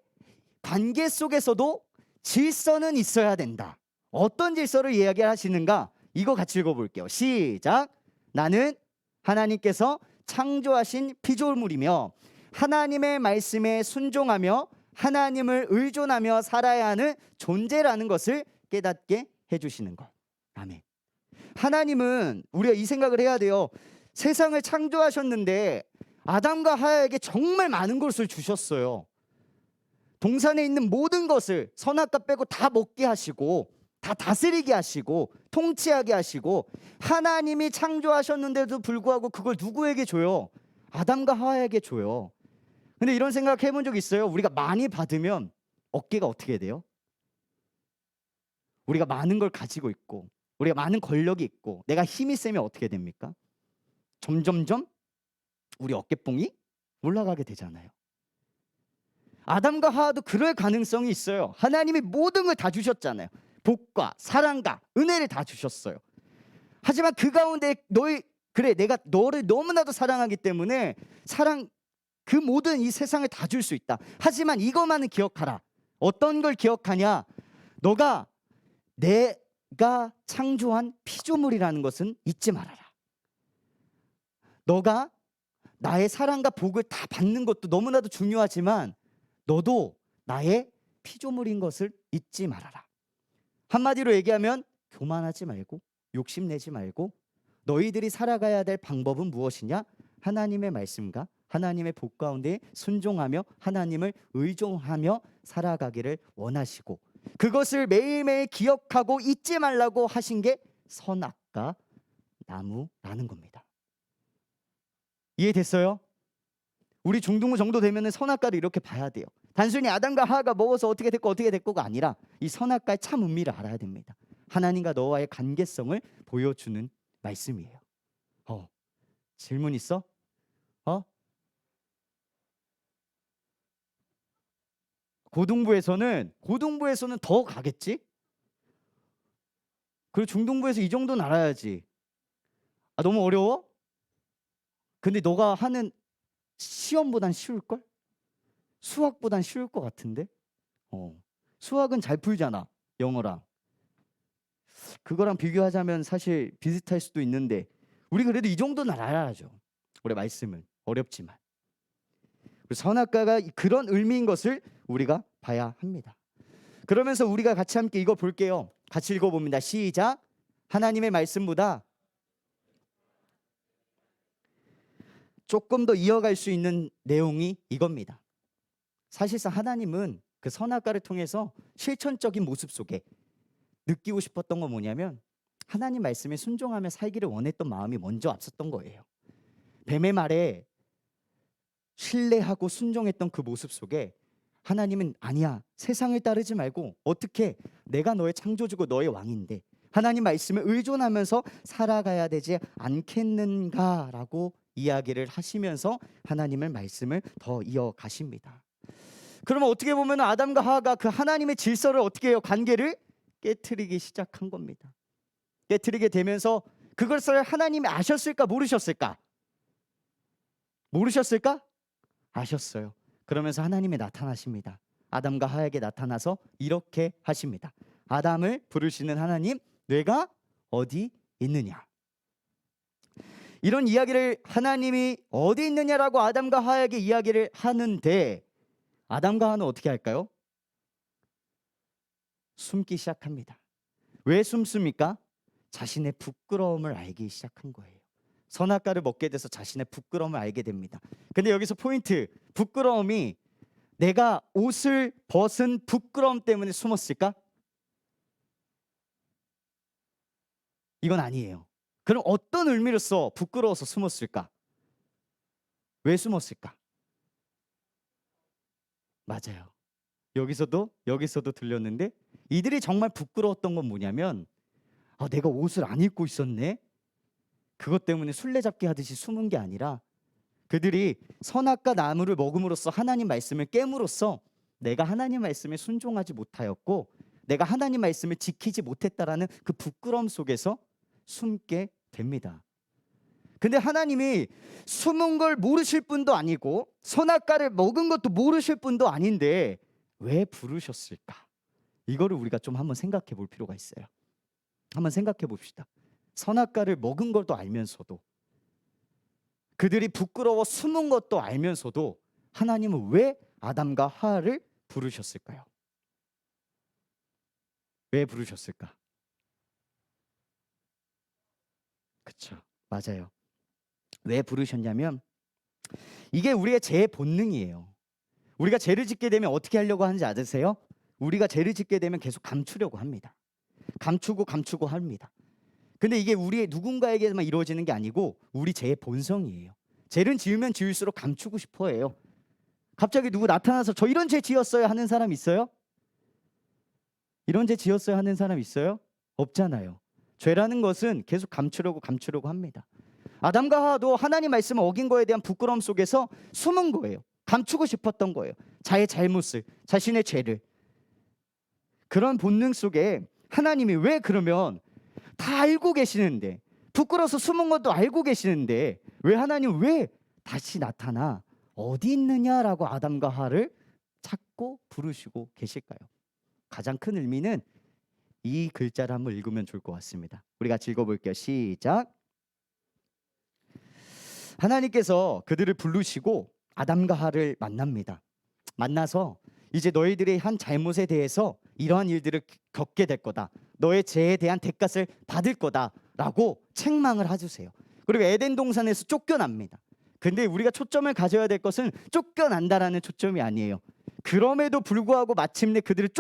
관계 속에서도 질서는 있어야 된다. 어떤 질서를 이야기하시는가? 이거 같이 읽어볼게요. 시작. 나는 하나님께서 창조하신 피조물이며 하나님의 말씀에 순종하며 하나님을 의존하며 살아야 하는 존재라는 것을 깨닫게 해주시는 것. 아멘. 하나님은 우리가 이 생각을 해야 돼요. 세상을 창조하셨는데 아담과 하와에게 정말 많은 것을 주셨어요. 동산에 있는 모든 것을 선악과 빼고 다 먹게 하시고 다 다스리게 하시고 통치하게 하시고, 하나님이 창조하셨는데도 불구하고 그걸 누구에게 줘요? 아담과 하와에게 줘요. 근데 이런 생각 해본 적 있어요? 우리가 많이 받으면 어깨가 어떻게 돼요? 우리가 많은 걸 가지고 있고 우리가 많은 권력이 있고 내가 힘이 세면 어떻게 됩니까? 점점점 우리 어깨뽕이 올라가게 되잖아요. 아담과 하와도 그럴 가능성이 있어요. 하나님이 모든 걸 다 주셨잖아요. 복과 사랑과 은혜를 다 주셨어요. 하지만 그 가운데 내가 너를 너무나도 사랑하기 때문에 그 모든 이 세상을 다 줄 수 있다. 하지만 이것만은 기억하라. 어떤 걸 기억하냐? 너가 내가 창조한 피조물이라는 것은 잊지 말아라. 너가 나의 사랑과 복을 다 받는 것도 너무나도 중요하지만 너도 나의 피조물인 것을 잊지 말아라. 한마디로 얘기하면 교만하지 말고 욕심내지 말고 너희들이 살아가야 될 방법은 무엇이냐? 하나님의 말씀과 하나님의 복 가운데 순종하며 하나님을 의존하며 살아가기를 원하시고, 그것을 매일매일 기억하고 잊지 말라고 하신 게 선악과 나무라는 겁니다. 이해됐어요? 우리 중등부 정도 되면은 선악과를 이렇게 봐야 돼요. 단순히 아담과 하와가 먹어서 어떻게 됐고가 아니라 이 선악과의 참 의미를 알아야 됩니다. 하나님과 너와의 관계성을 보여주는 말씀이에요. 질문 있어? 고등부에서는 더 가겠지? 그리고 중등부에서 이 정도는 알아야지. 너무 어려워? 근데 너가 하는 시험보단 쉬울걸? 수학보단 쉬울 것 같은데? 수학은 잘 풀잖아, 영어랑. 그거랑 비교하자면 사실 비슷할 수도 있는데 우리 그래도 이 정도는 알아야죠. 우리 말씀은 어렵지만 선악과가 그런 의미인 것을 우리가 봐야 합니다. 그러면서 우리가 같이 함께 이거 볼게요. 같이 읽어봅니다. 시작. 하나님의 말씀보다 조금 더 이어갈 수 있는 내용이 이겁니다. 사실상 하나님은 그 선악과를 통해서 실천적인 모습 속에 느끼고 싶었던 건 뭐냐면 하나님 말씀에 순종하며 살기를 원했던 마음이 먼저 앞섰던 거예요. 뱀의 말에 신뢰하고 순종했던 그 모습 속에 하나님은 아니야, 세상을 따르지 말고 어떻게 내가 너의 창조주고 너의 왕인데 하나님 말씀에 의존하면서 살아가야 되지 않겠는가라고 이야기를 하시면서 하나님의 말씀을 더 이어가십니다. 그러면 어떻게 보면 아담과 하와가 그 하나님의 질서를 어떻게 해요? 관계를 깨트리기 시작한 겁니다. 깨트리게 되면서 그것을 하나님이 아셨을까 모르셨을까? 모르셨을까? 아셨어요. 그러면서 하나님이 나타나십니다. 아담과 하와에게 나타나서 이렇게 하십니다. 아담을 부르시는 하나님, 내가 어디 있느냐? 이런 이야기를 하나님이 어디 있느냐라고 아담과 하와에게 이야기를 하는데 아담과 하와는 어떻게 할까요? 숨기 시작합니다. 왜 숨습니까? 자신의 부끄러움을 알기 시작한 거예요. 선악과를 먹게 돼서 자신의 부끄러움을 알게 됩니다. 근데 여기서 포인트, 부끄러움이 내가 옷을 벗은 부끄러움 때문에 숨었을까? 이건 아니에요. 그럼 어떤 의미로서 부끄러워서 숨었을까? 왜 숨었을까? 맞아요. 여기서도 들렸는데 이들이 정말 부끄러웠던 건 뭐냐면 내가 옷을 안 입고 있었네. 그것 때문에 술래잡기 하듯이 숨은 게 아니라 그들이 선악과 나무를 먹음으로써 하나님 말씀을 깨물어서 내가 하나님 말씀에 순종하지 못하였고 내가 하나님 말씀을 지키지 못했다라는 그 부끄러움 속에서 숨게 됩니다. 근데 하나님이 숨은 걸 모르실 분도 아니고 선악과를 먹은 것도 모르실 분도 아닌데 왜 부르셨을까? 이거를 우리가 좀 한번 생각해 볼 필요가 있어요. 한번 생각해 봅시다. 선악과를 먹은 것도 알면서도 그들이 부끄러워 숨은 것도 알면서도 하나님은 왜 아담과 하와를 부르셨을까요? 왜 부르셨을까? 그쵸, 맞아요. 왜 부르셨냐면 이게 우리의 제 본능이에요. 우리가 죄를 짓게 되면 어떻게 하려고 하는지 아세요? 우리가 죄를 짓게 되면 계속 감추려고 합니다. 감추고 합니다. 근데 이게 우리의 누군가에게만 이루어지는 게 아니고 우리 제 본성이에요. 죄는 지으면 지을수록 감추고 싶어 해요. 갑자기 누구 나타나서 저 이런 죄 지었어요 하는 사람 있어요? 이런 죄 지었어요 하는 사람 있어요? 없잖아요. 죄라는 것은 계속 감추려고 합니다. 아담과 하와도 하나님 말씀을 어긴 거에 대한 부끄러움 속에서 숨은 거예요. 감추고 싶었던 거예요. 자의 잘못을, 자신의 죄를. 그런 본능 속에 하나님이 왜 그러면 다 알고 계시는데 부끄러워서 숨은 것도 알고 계시는데 왜 하나님 왜 다시 나타나 어디 있느냐라고 아담과 하와를 찾고 부르시고 계실까요? 가장 큰 의미는 이 글자를 한번 읽으면 좋을 것 같습니다. 우리 같이 읽어볼게요. 시작. 하나님께서 그들을 부르시고 아담과 하와를 만납니다. 만나서 이제 너희들의 한 잘못에 대해서 이러한 일들을 겪게 될 거다. 너의 죄에 대한 대가를 받을 거다라고 책망을 해주세요. 그리고 에덴 동산에서 쫓겨납니다. 근데 우리가 초점을 가져야 될 것은 쫓겨난다라는 초점이 아니에요. 그럼에도 불구하고 마침내 그들을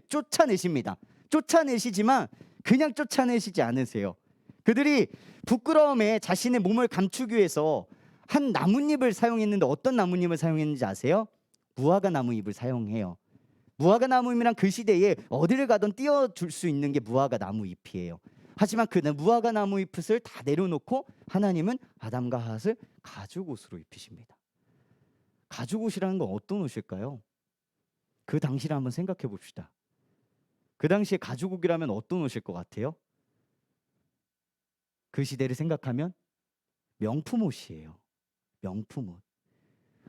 쫓아내십니다. 쫓아내시지만 그냥 쫓아내시지 않으세요. 그들이 부끄러움에 자신의 몸을 감추기 위해서 한 나뭇잎을 사용했는데 어떤 나뭇잎을 사용했는지 아세요? 무화과 나무잎을 사용해요. 무화과 나무잎이란 그 시대에 어디를 가든 띄워줄 수 있는 게 무화과 나무잎이에요. 하지만 그 무화과 나무잎을 다 내려놓고 하나님은 아담과 하와를 가죽 옷으로 입히십니다. 가죽 옷이라는 건 어떤 옷일까요? 그 당시를 한번 생각해 봅시다. 그 당시에 가죽 옷이라면 어떤 옷일 것 같아요? 그 시대를 생각하면 명품 옷이에요. 명품 옷.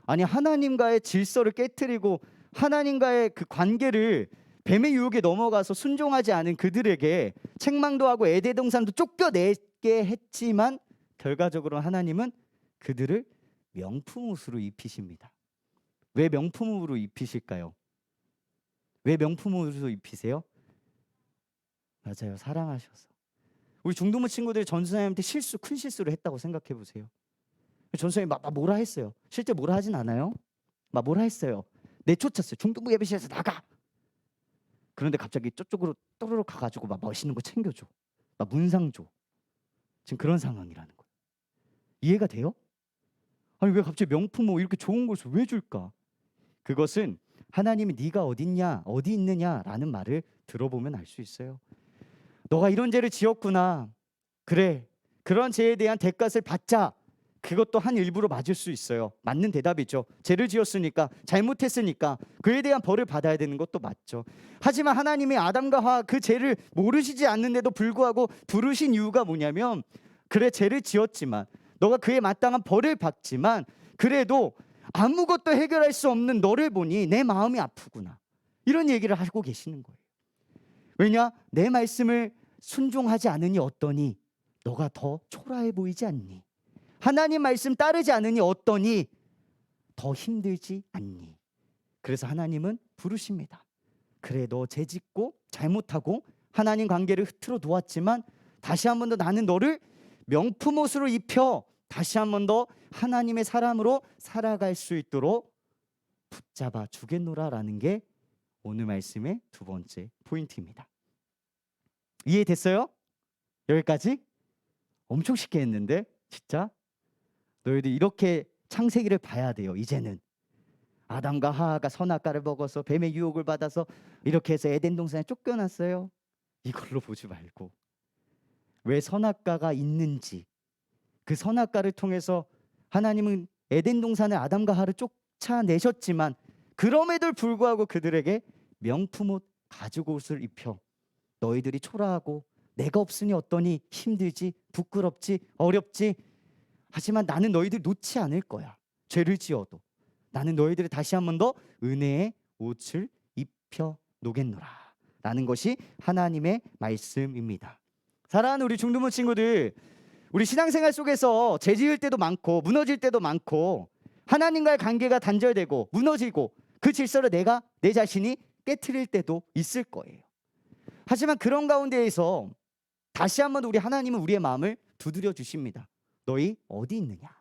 아니, 하나님과의 질서를 깨트리고 하나님과의 그 관계를 뱀의 유혹에 넘어가서 순종하지 않은 그들에게 책망도 하고 에덴 동산도 쫓겨내게 했지만 결과적으로 하나님은 그들을 명품 옷으로 입히십니다. 왜 명품 옷으로 입히실까요? 왜 명품 옷으로 입히세요? 맞아요. 사랑하셔서. 우리 중동부 친구들이 전수사님한테 큰 실수를 했다고 생각해 보세요. 전수사님이 막 뭐라 했어요. 실제 뭐라 하진 않아요. 막 뭐라 했어요. 내쫓았어요. 중동부 예배실에서 나가. 그런데 갑자기 저쪽으로 또르륵 가가지고 막 멋있는 거 챙겨줘. 막 문상 줘. 지금 그런 상황이라는 거예요. 이해가 돼요? 아니, 왜 갑자기 명품 뭐 이렇게 좋은 것을 왜 줄까? 그것은 하나님이 네가 어딨냐, 어디 있느냐라는 말을 들어보면 알 수 있어요. 너가 이런 죄를 지었구나. 그래, 그런 죄에 대한 대가를 받자. 그것도 한 일부로 맞을 수 있어요. 맞는 대답이죠. 죄를 지었으니까, 잘못했으니까 그에 대한 벌을 받아야 되는 것도 맞죠. 하지만 하나님이 아담과 하와 그 죄를 모르시지 않는데도 불구하고 부르신 이유가 뭐냐면, 그래, 죄를 지었지만 너가 그에 마땅한 벌을 받지만 그래도 아무것도 해결할 수 없는 너를 보니 내 마음이 아프구나, 이런 얘기를 하고 계시는 거예요. 왜냐? 내 말씀을 순종하지 않으니 어떠니? 너가 더 초라해 보이지 않니? 하나님 말씀 따르지 않으니 어떠니? 더 힘들지 않니? 그래서 하나님은 부르십니다. 그래, 너 죄짓고 잘못하고 하나님 관계를 흐트러 놓았지만 다시 한 번 더 나는 너를 명품 옷으로 입혀 다시 한 번 더 하나님의 사람으로 살아갈 수 있도록 붙잡아 주겠노라라는 게 오늘 말씀의 두 번째 포인트입니다. 이해됐어요? 여기까지? 엄청 쉽게 했는데 진짜? 너희들 이렇게 창세기를 봐야 돼요. 이제는 아담과 하하가 선악과를 먹어서 뱀의 유혹을 받아서 이렇게 해서 에덴 동산에 쫓겨났어요. 이걸로 보지 말고 왜 선악과가 있는지, 그 선악과를 통해서 하나님은 에덴 동산에 아담과 하와를 쫓아내셨지만 그럼에도 불구하고 그들에게 명품 옷, 가죽 옷을 입혀 너희들이 초라하고 내가 없으니 어떠니? 힘들지, 부끄럽지, 어렵지, 하지만 나는 너희들 놓지 않을 거야. 죄를 지어도 나는 너희들을 다시 한 번 더 은혜의 옷을 입혀 놓겠노라 라는 것이 하나님의 말씀입니다. 사랑하는 우리 중동부 친구들, 우리 신앙생활 속에서 죄 지을 때도 많고 무너질 때도 많고 하나님과의 관계가 단절되고 무너지고 그 질서를 내 자신이 깨트릴 때도 있을 거예요. 하지만 그런 가운데에서 다시 한번 우리 하나님은 우리의 마음을 두드려 주십니다. 너희 어디 있느냐?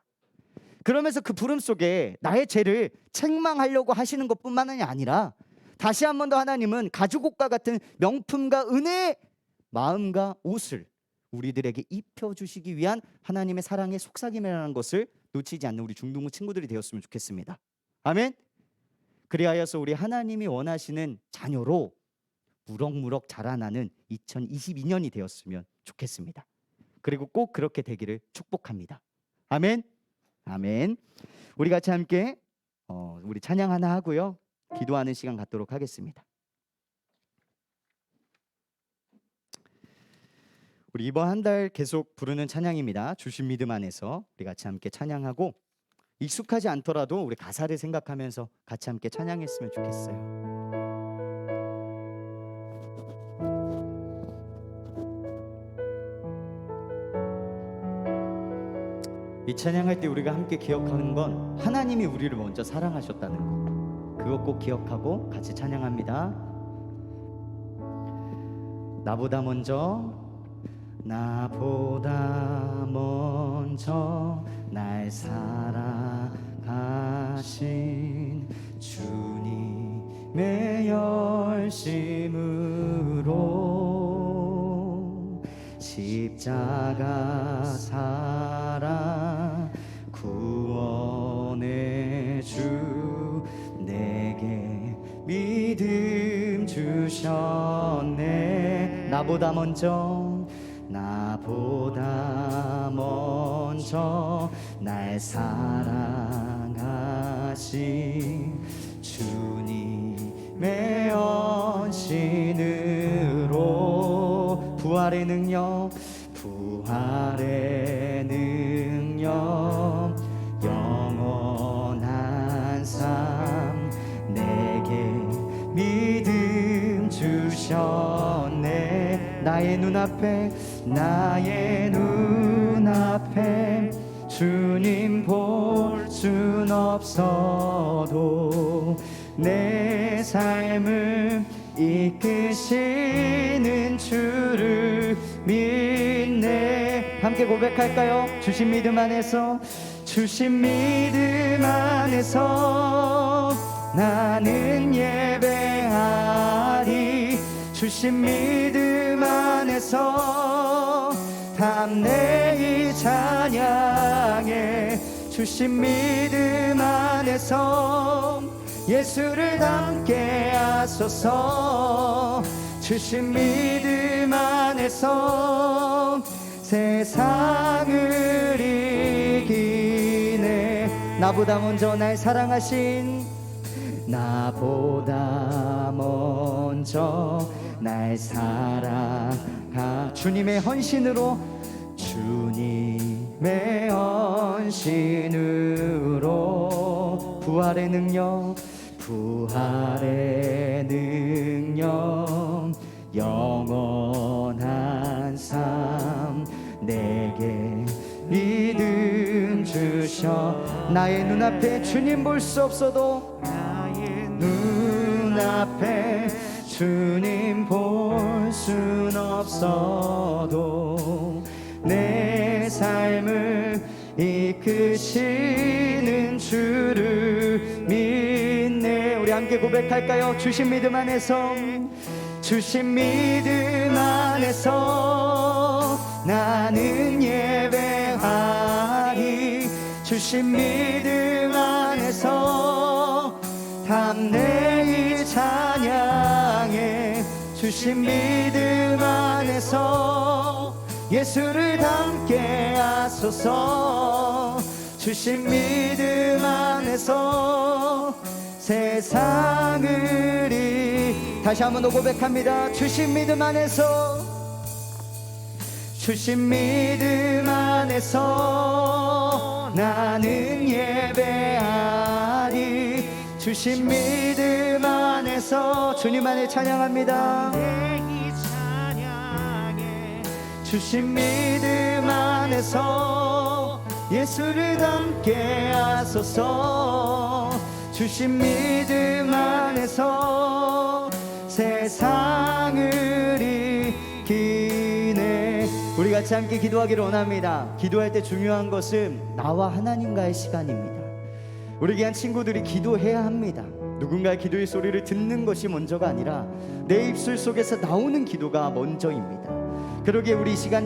그러면서 그 부름 속에 나의 죄를 책망하려고 하시는 것뿐만이 아니라 다시 한번 더 하나님은 가죽옷과 같은 명품과 은혜의 마음과 옷을 우리들에게 입혀주시기 위한 하나님의 사랑의 속삭임이라는 것을 놓치지 않는 우리 중동부 친구들이 되었으면 좋겠습니다. 아멘. 그리하여서 우리 하나님이 원하시는 자녀로 무럭무럭 자라나는 2022년이 되었으면 좋겠습니다. 그리고 꼭 그렇게 되기를 축복합니다. 아멘. 아멘. 우리 같이 함께 우리 찬양 하나 하고요, 기도하는 시간 갖도록 하겠습니다. 우리 이번 한 달 계속 부르는 찬양입니다. 주신 믿음 안에서 우리 같이 함께 찬양하고, 익숙하지 않더라도 우리 가사를 생각하면서 같이 함께 찬양했으면 좋겠어요. 이 찬양할 때 우리가 함께 기억하는 건 하나님이 우리를 먼저 사랑하셨다는 거, 그거 꼭 기억하고 같이 찬양합니다. 나보다 먼저 날 사랑하신 주님의 열심으로 십자가 사랑 구원 나보다 먼저 날 사랑하신 주님의 언신으로 부활의 능력 영원한 삶 내게 믿음 주셨네. 나의 눈앞에 주님 볼 순 없어도 내 삶을 이끄시는 주를 믿네. 함께 고백할까요? 주신 믿음 안에서 나는 예배하리. 주신 믿음 안에서 담대히 찬양해. 주신 믿음 안에서 예수를 닮게 하소서. 주신 믿음 안에서 세상을 이기네. 나보다 먼저 날 사랑하신 주님의 헌신으로 부활의 능력 영원한 삶 내게 믿음 주셔. 나의 눈앞에 주님 볼 수 없어도 내 삶을 이끄시는 주를 믿네. 우리 함께 고백할까요? 주신 믿음 안에서 나는 예배하리. 주신 믿음 안에서 담대히 찬양해. 주신 믿음 안에서 예수를 닮게 하소서. 주신 믿음 안에서 세상을 다시 한번 더 고백합니다. 주신 믿음 안에서 나는 예배하리. 주신 믿음 안에서 주님 안에 찬양합니다. 주신 믿음 안에서 예수를 닮게 하소서. 주신 믿음 안에서 세상을 이기네. 우리 같이 함께 기도하기를 원합니다. 기도할 때 중요한 것은 나와 하나님과의 시간입니다. 우리 귀한 친구들이 기도해야 합니다. 누군가의 기도의 소리를 듣는 것이 먼저가 아니라 내 입술 속에서 나오는 기도가 먼저입니다. 그러기에 우리 이 시간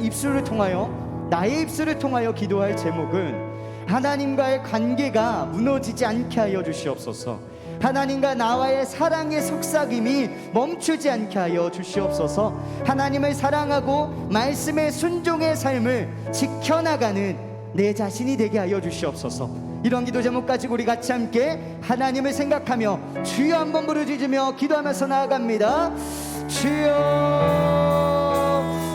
나의 입술을 통하여 기도할 제목은 하나님과의 관계가 무너지지 않게 하여 주시옵소서. 하나님과 나와의 사랑의 속삭임이 멈추지 않게 하여 주시옵소서. 하나님을 사랑하고 말씀의 순종의 삶을 지켜나가는 내 자신이 되게 하여 주시옵소서. 이런 기도 제목 가지고 우리 같이 함께 하나님을 생각하며 주여 한번 부르짖으며 기도하면서 나아갑니다. 주여.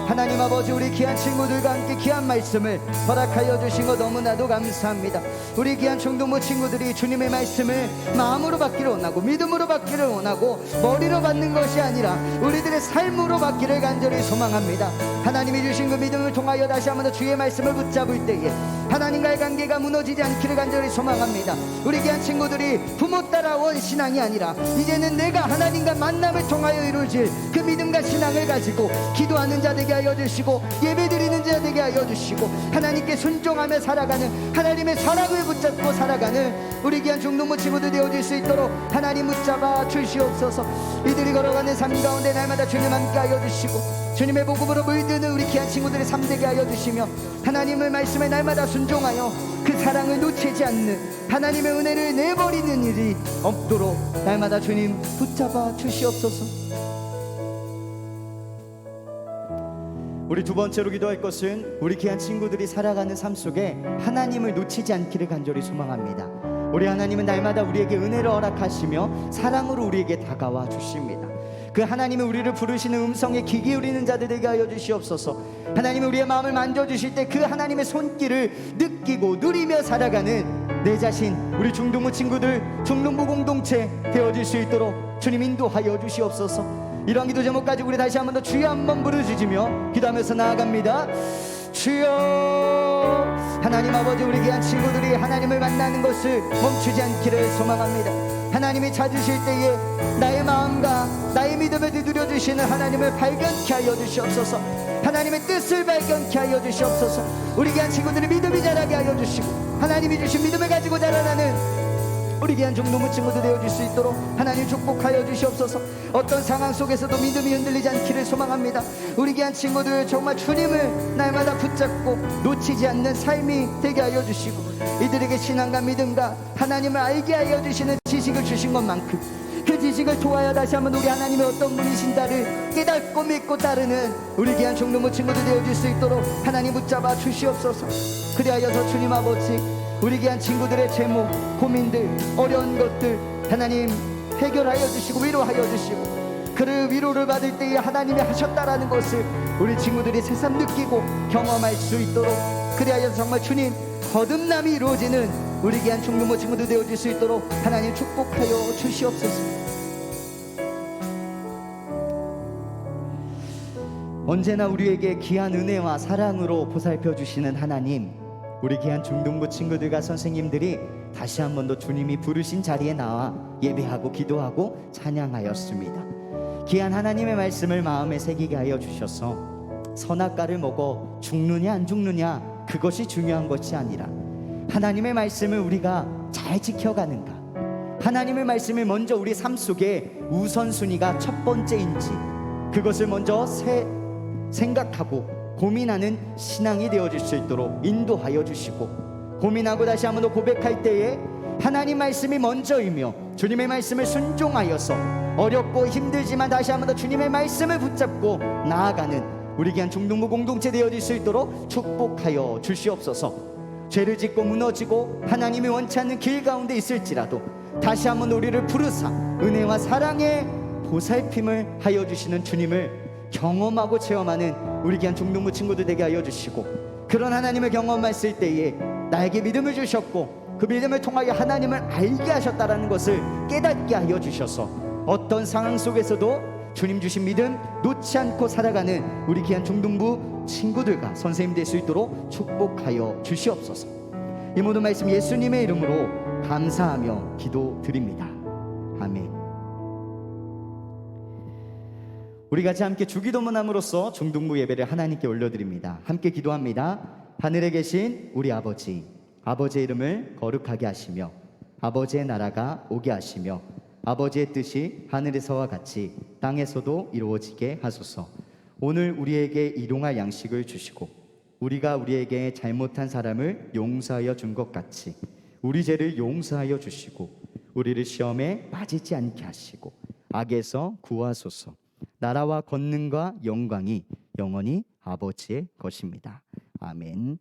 하나님 아버지, 우리 귀한 친구들과 함께 귀한 말씀을 허락하여 주신 것 너무나도 감사합니다. 우리 귀한 중동부 친구들이 주님의 말씀을 마음으로 받기를 원하고 믿음으로 받기를 원하고 머리로 받는 것이 아니라 우리들의 삶으로 받기를 간절히 소망합니다. 하나님이 주신 그 믿음을 통하여 다시 한번 더 주의 말씀을 붙잡을 때에 하나님과의 관계가 무너지지 않기를 간절히 소망합니다. 우리 귀한 친구들이 부모 따라온 신앙이 아니라 이제는 내가 하나님과 만남을 통하여 이루어질 그 믿음과 신앙을 가지고 기도하는 자 되게 하여 주시고 예배드리는 자 되게 하여 주시고 하나님께 순종하며 살아가는, 하나님의 사랑을 붙잡고 살아가는 우리 귀한 중동부 친구들 되어질 수 있도록 하나님 붙잡아 주시옵소서. 이들이 걸어가는 삶 가운데 날마다 주님 함께 하여 주시고 주님의 복음으로 물드는 우리 귀한 친구들의 삶 되게 하여 주시며 하나님의 말씀에 날마다 순종하여 그 사랑을 놓치지 않는, 하나님의 은혜를 내버리는 일이 없도록 날마다 주님 붙잡아 주시옵소서. 우리 두 번째로 기도할 것은 우리 귀한 친구들이 살아가는 삶 속에 하나님을 놓치지 않기를 간절히 소망합니다. 우리 하나님은 날마다 우리에게 은혜를 허락하시며 사랑으로 우리에게 다가와 주십니다. 그 하나님이 우리를 부르시는 음성에 귀 기울이는 자들 되게 하여 주시옵소서. 하나님이 우리의 마음을 만져주실 때 그 하나님의 손길을 느끼고 누리며 살아가는 내 자신, 우리 중동부 친구들, 중동부 공동체 되어질 수 있도록 주님 인도하여 주시옵소서. 이러한 기도 제목 가지고 우리 다시 한 번 더 주여 한번 부르짖으며 기도하면서 나아갑니다. 주여. 하나님 아버지, 우리 귀한 친구들이 하나님을 만나는 것을 멈추지 않기를 소망합니다. 하나님이 찾으실 때에 나의 마음과 나의 믿음을 두드려 주시는 하나님을 발견케 하여 주시옵소서. 하나님의 뜻을 발견케 하여 주시옵소서. 우리 귀한 친구들이 믿음이 자라게 하여 주시고 하나님이 주신 믿음을 가지고 자라나는 우리 귀한 중동부 친구들 되어줄 수 있도록 하나님 축복하여 주시옵소서. 어떤 상황 속에서도 믿음이 흔들리지 않기를 소망합니다. 우리 귀한 친구들 정말 주님을 날마다 붙잡고 놓치지 않는 삶이 되게 하여 주시고 이들에게 신앙과 믿음과 하나님을 알게 하여 주시는 지식을 주신 것만큼 그 지식을 통하여 다시 한번 우리 하나님의 어떤 분이신다를 깨닫고 믿고 따르는 우리 귀한 중동부 친구들 되어줄 수 있도록 하나님 붙잡아 주시옵소서. 그리하여서 주님 아버지, 우리 귀한 친구들의 제목, 고민들, 어려운 것들 하나님 해결하여 주시고 위로하여 주시고 그 위로를 받을 때에 하나님이 하셨다라는 것을 우리 친구들이 새삼 느끼고 경험할 수 있도록 그리하여서 정말 주님 거듭남이 이루어지는 우리 귀한 중동부 친구들 되어줄 수 있도록 하나님 축복하여 주시옵소서. 언제나 우리에게 귀한 은혜와 사랑으로 보살펴 주시는 하나님, 우리 귀한 중동부 친구들과 선생님들이 다시 한 번 더 주님이 부르신 자리에 나와 예배하고 기도하고 찬양하였습니다. 귀한 하나님의 말씀을 마음에 새기게 하여 주셔서 선악과를 먹어 죽느냐 안 죽느냐 그것이 중요한 것이 아니라 하나님의 말씀을 우리가 잘 지켜가는가, 하나님의 말씀을 먼저 우리 삶 속에 우선순위가 첫 번째인지 그것을 먼저 생각하고 고민하는 신앙이 되어질 수 있도록 인도하여 주시고 고민하고 다시 한 번 더 고백할 때에 하나님 말씀이 먼저이며 주님의 말씀을 순종하여서 어렵고 힘들지만 다시 한 번 더 주님의 말씀을 붙잡고 나아가는 우리 귀한 중동부 공동체 되어질 수 있도록 축복하여 주시옵소서. 죄를 짓고 무너지고 하나님이 원치 않는 길 가운데 있을지라도 다시 한 번 우리를 부르사 은혜와 사랑의 보살핌을 하여 주시는 주님을 경험하고 체험하는 우리 귀한 중동부 친구들 되게 하여 주시고 그런 하나님을 경험했을 때에 나에게 믿음을 주셨고 그 믿음을 통하여 하나님을 알게 하셨다라는 것을 깨닫게 하여 주셔서 어떤 상황 속에서도 주님 주신 믿음 놓지 않고 살아가는 우리 귀한 중동부 친구들과 선생님 될 수 있도록 축복하여 주시옵소서. 이 모든 말씀 예수님의 이름으로 감사하며 기도드립니다. 아멘. 우리 같이 함께 주기도문함으로써 중동부 예배를 하나님께 올려드립니다. 함께 기도합니다. 하늘에 계신 우리 아버지, 아버지의 이름을 거룩하게 하시며 아버지의 나라가 오게 하시며 아버지의 뜻이 하늘에서와 같이 땅에서도 이루어지게 하소서. 오늘 우리에게 일용할 양식을 주시고 우리가 우리에게 잘못한 사람을 용서하여 준 것 같이 우리 죄를 용서하여 주시고 우리를 시험에 빠지지 않게 하시고 악에서 구하소서. 나라와 권능과 영광이 영원히 아버지의 것입니다. 아멘.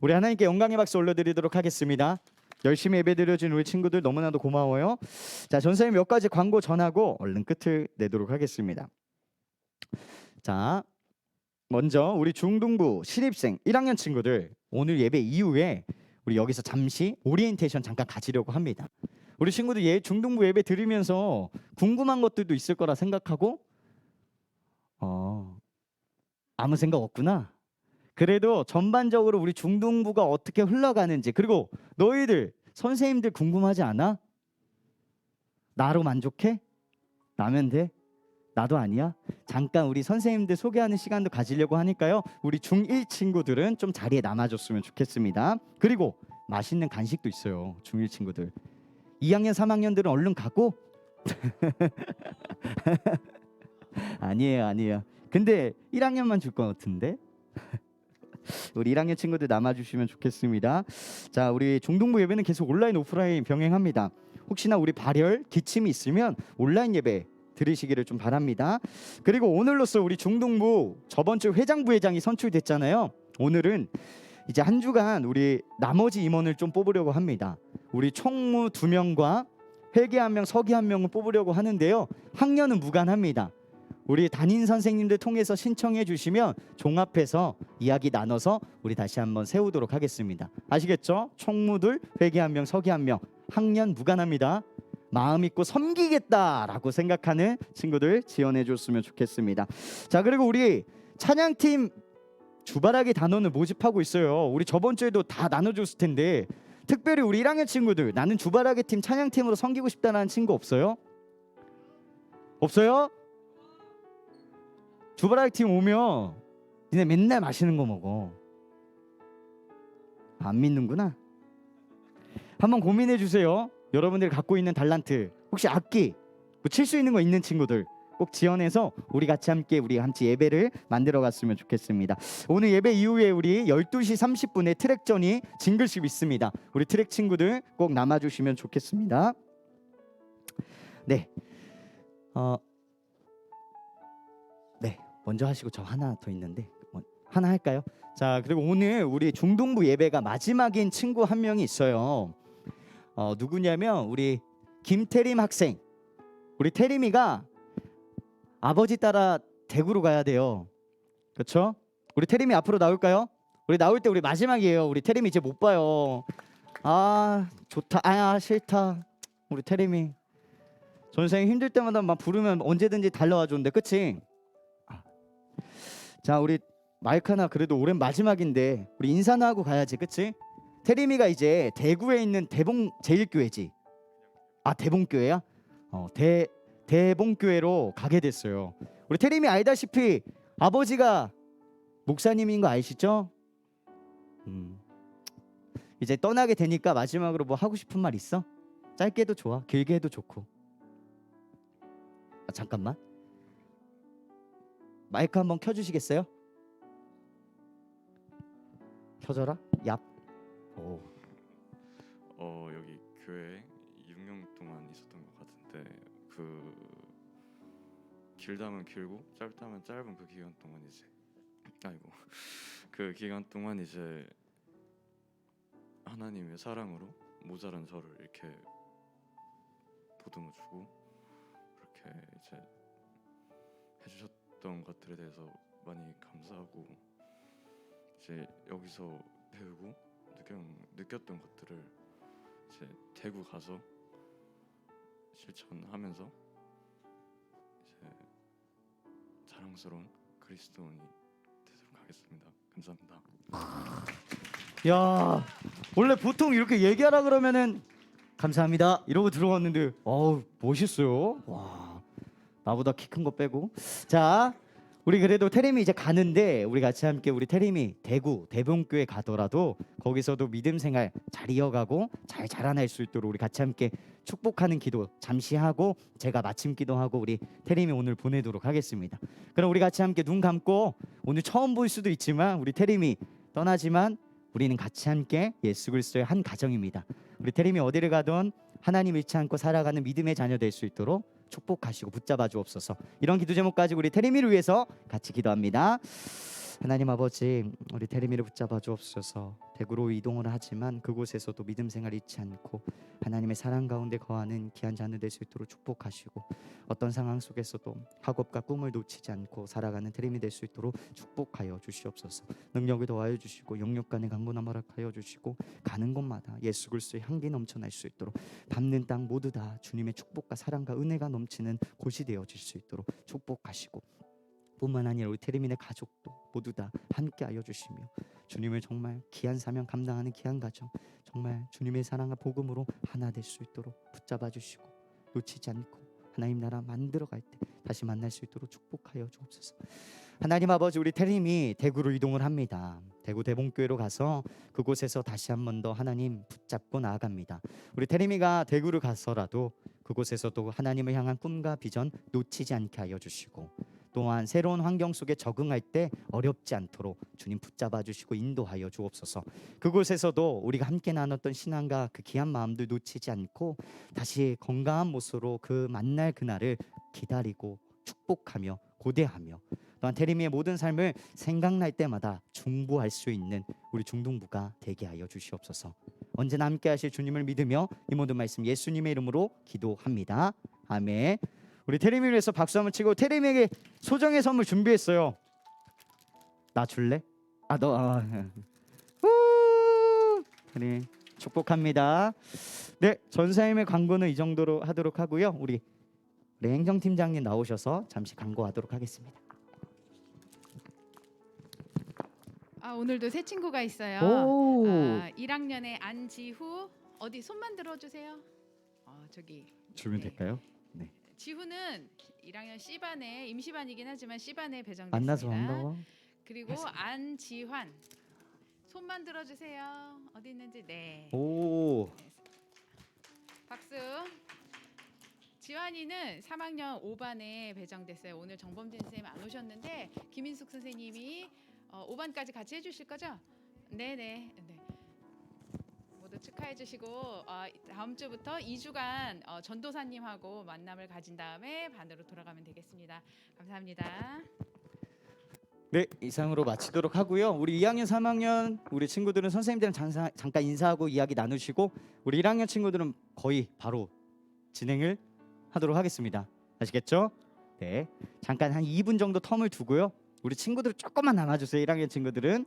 우리 하나님께 영광의 박수 올려드리도록 하겠습니다. 열심히 예배드려준 우리 친구들 너무나도 고마워요. 자, 전사님 몇 가지 광고 전하고 얼른 끝을 내도록 하겠습니다. 자, 먼저 우리 중동부 신입생 1학년 친구들 오늘 예배 이후에 우리 여기서 잠시 오리엔테이션 잠깐 가지려고 합니다. 우리 친구들 중동부 예배 들으면서 궁금한 것들도 있을 거라 생각하고 아무 생각 없구나. 그래도 전반적으로 우리 중동부가 어떻게 흘러가는지 그리고 너희들 선생님들 궁금하지 않아? 나로 만족해? 나면 돼? 나도 아니야? 잠깐 우리 선생님들 소개하는 시간도 가지려고 하니까요. 우리 중1 친구들은 좀 자리에 남아줬으면 좋겠습니다. 그리고 맛있는 간식도 있어요. 중1 친구들 2학년 3학년들은 얼른 가고 아니에요. 근데 1학년만 줄 것 같은데 우리 1학년 친구들 남아주시면 좋겠습니다. 자, 우리 중동부 예배는 계속 온라인 오프라인 병행합니다. 혹시나 우리 발열 기침이 있으면 온라인 예배 들으시기를 좀 바랍니다. 그리고 오늘로써 우리 중동부 저번 주 회장 부회장이 선출됐잖아요. 오늘은 이제 한 주간 우리 나머지 임원을 좀 뽑으려고 합니다. 우리 총무 2명과 회계 1명, 서기 1명을 뽑으려고 하는데요. 학년은 무관합니다. 우리 담임 선생님들 통해서 신청해 주시면 종합해서 이야기 나눠서 우리 다시 한번 세우도록 하겠습니다. 아시겠죠? 총무들, 회계 1명, 서기 1명, 학년 무관합니다. 마음 있고 섬기겠다라고 생각하는 친구들 지원해 줬으면 좋겠습니다. 자, 그리고 우리 찬양팀 주바라기 단원을 모집하고 있어요. 우리 저번 주에도 다 나눠줬을 텐데 특별히 우리 1학년 친구들 나는 주바라기 팀 찬양팀으로 섬기고 싶다는 친구 없어요? 없어요? 주바라기 팀 오면 니네 맨날 맛있는 거 먹어. 안 믿는구나. 한번 고민해 주세요. 여러분들이 갖고 있는 달란트, 혹시 악기 뭐 칠 수 있는 거 있는 친구들 꼭 지원해서 우리 같이 함께 예배를 만들어 갔으면 좋겠습니다. 오늘 예배 이후에 우리 12시 30분에 트랙전이 징글십 있습니다. 우리 트랙 친구들 꼭 남아 주시면 좋겠습니다. 네. 네. 먼저 하시고 저 하나 더 있는데 하나 할까요? 자, 그리고 오늘 우리 중동부 예배가 마지막인 친구 한 명이 있어요. 누구냐면 우리 김태림 학생. 우리 태림이가 아버지 따라 대구로 가야 돼요. 그렇죠? 우리 태림이 앞으로 나올까요? 우리 나올 때 우리 마지막이에요. 우리 태림이 이제 못 봐요. 아, 좋다. 아, 싫다. 우리 태림이 전생 힘들 때마다 막 부르면 언제든지 달려와 줬는데, 그치? 자, 우리 마이크 하나 그래도 올해 마지막인데 우리 인사나 하고 가야지, 그치? 태림이가 이제 대구에 있는 대봉 제일교회지. 아, 대봉교회야? 대봉교회로 가게 됐어요. 우리 태림이 알다시피 아버지가 목사님인 거 아시죠? 이제 떠나게 되니까 마지막으로 뭐 하고 싶은 말 있어? 짧게 해도 좋아, 길게 해도 좋고. 잠깐만. 마이크 한번 켜주시겠어요? 켜져라. 얍. 오. 여기 교회 6년 동안 있었던 것 같은데 그 길다면 길고 짧다면 짧은 그 기간 동안 이제 그 기간 동안 이제 하나님의 사랑으로 모자란 저를 이렇게 보듬어주고 그렇게 이제 해주셨던 것들에 대해서 많이 감사하고 이제 여기서 배우고 느꼈던 것들을 이제 대구 가서 실천하면서 이제 자랑스러운 그리스도인이 되도록 하겠습니다. 감사합니다. 야, 원래 보통 이렇게 얘기하라 그러면은 감사합니다 이러고 들어갔는데 멋있어요. 와, 나보다 키 큰 거 빼고. 자, 우리 그래도 태림이 이제 가는데 우리 같이 함께 우리 태림이 대구 대봉교회 가더라도 거기서도 믿음 생활 잘 이어가고 잘 자라날 수 있도록 우리 같이 함께 축복하는 기도 잠시 하고 제가 마침 기도하고 우리 태림이 오늘 보내도록 하겠습니다. 그럼 우리 같이 함께 눈 감고, 오늘 처음 볼 수도 있지만 우리 태림이 떠나지만 우리는 같이 함께 예수 그리스도의 한 가정입니다. 우리 태림이 어디를 가든 하나님 잃지 않고 살아가는 믿음의 자녀 될 수 있도록 축복하시고 붙잡아 주옵소서. 이런 기도 제목 가지고 우리 태림이를 위해서 같이 기도합니다. 하나님 아버지, 우리 태림이를 붙잡아 주옵소서. 대구로 이동을 하지만 그곳에서도 믿음 생활 잊지 않고 하나님의 사랑 가운데 거하는 귀한 자녀 될 수 있도록 축복하시고, 어떤 상황 속에서도 학업과 꿈을 놓치지 않고 살아가는 태림이 될 수 있도록 축복하여 주시옵소서. 능력을 더하여 주시고 영육간의 강건함 허락하여 주시고, 가는 곳마다 예수 그리스도의 향기 넘쳐날 수 있도록, 밟는 땅 모두 다 주님의 축복과 사랑과 은혜가 넘치는 곳이 되어질 수 있도록 축복하시고, 뿐만 아니라 우리 태림이네 가족도 모두 다 함께하여 주시며, 주님을 정말 귀한 사명 감당하는 귀한 가정, 정말 주님의 사랑과 복음으로 하나 될 수 있도록 붙잡아 주시고, 놓치지 않고 하나님 나라 만들어갈 때 다시 만날 수 있도록 축복하여 주옵소서. 하나님 아버지, 우리 태림이 대구로 이동을 합니다. 대구 대봉교회로 가서 그곳에서 다시 한 번 더 하나님 붙잡고 나아갑니다. 우리 태림이가 대구를 가서라도 그곳에서도 하나님을 향한 꿈과 비전 놓치지 않게 하여 주시고, 또한 새로운 환경 속에 적응할 때 어렵지 않도록 주님 붙잡아 주시고 인도하여 주옵소서. 그곳에서도 우리가 함께 나눴던 신앙과 그 귀한 마음들 놓치지 않고 다시 건강한 모습으로 그 만날 그날을 기다리고 축복하며 고대하며 또한 태림이의 모든 삶을 생각날 때마다 중보할 수 있는 우리 중동부가 되게 하여 주시옵소서. 언제나 함께 하실 주님을 믿으며 이 모든 말씀 예수님의 이름으로 기도합니다. 아멘. 우리 태림이를 위해서 박수 한번 치고 태림이에게 소정의 선물 준비했어요. 나 줄래? 그래, 축복합니다. 네, 전사님의 광고는 이 정도로 하도록 하고요. 우리 행정팀장님 나오셔서 잠시 광고하도록 하겠습니다. 오늘도 새 친구가 있어요. 오. 1학년의 안지후. 어디 손만 들어주세요. 저기 주면 네. 될까요? 지후는 1학년 C반에 임시반이긴 하지만 C반에 배정됐습니다. 만나서 반가워. 그리고 안지환. 손만 들어주세요. 어디 있는지. 네. 오. 박수. 지환이는 3학년 5반에 배정됐어요. 오늘 정범진 선생님 안 오셨는데 김인숙 선생님이 5반까지 같이 해주실 거죠? 네네. 네. 모두 축하해 주시고 다음 주부터 2주간 전도사님하고 만남을 가진 다음에 반으로 돌아가면 되겠습니다. 감사합니다. 네, 이상으로 마치도록 하고요. 우리 2학년, 3학년 우리 친구들은 선생님들이랑 잠깐 인사하고 이야기 나누시고 우리 1학년 친구들은 거의 바로 진행을 하도록 하겠습니다. 아시겠죠? 네, 잠깐 한 2분 정도 텀을 두고요. 우리 친구들 조금만 남아주세요. 1학년 친구들은.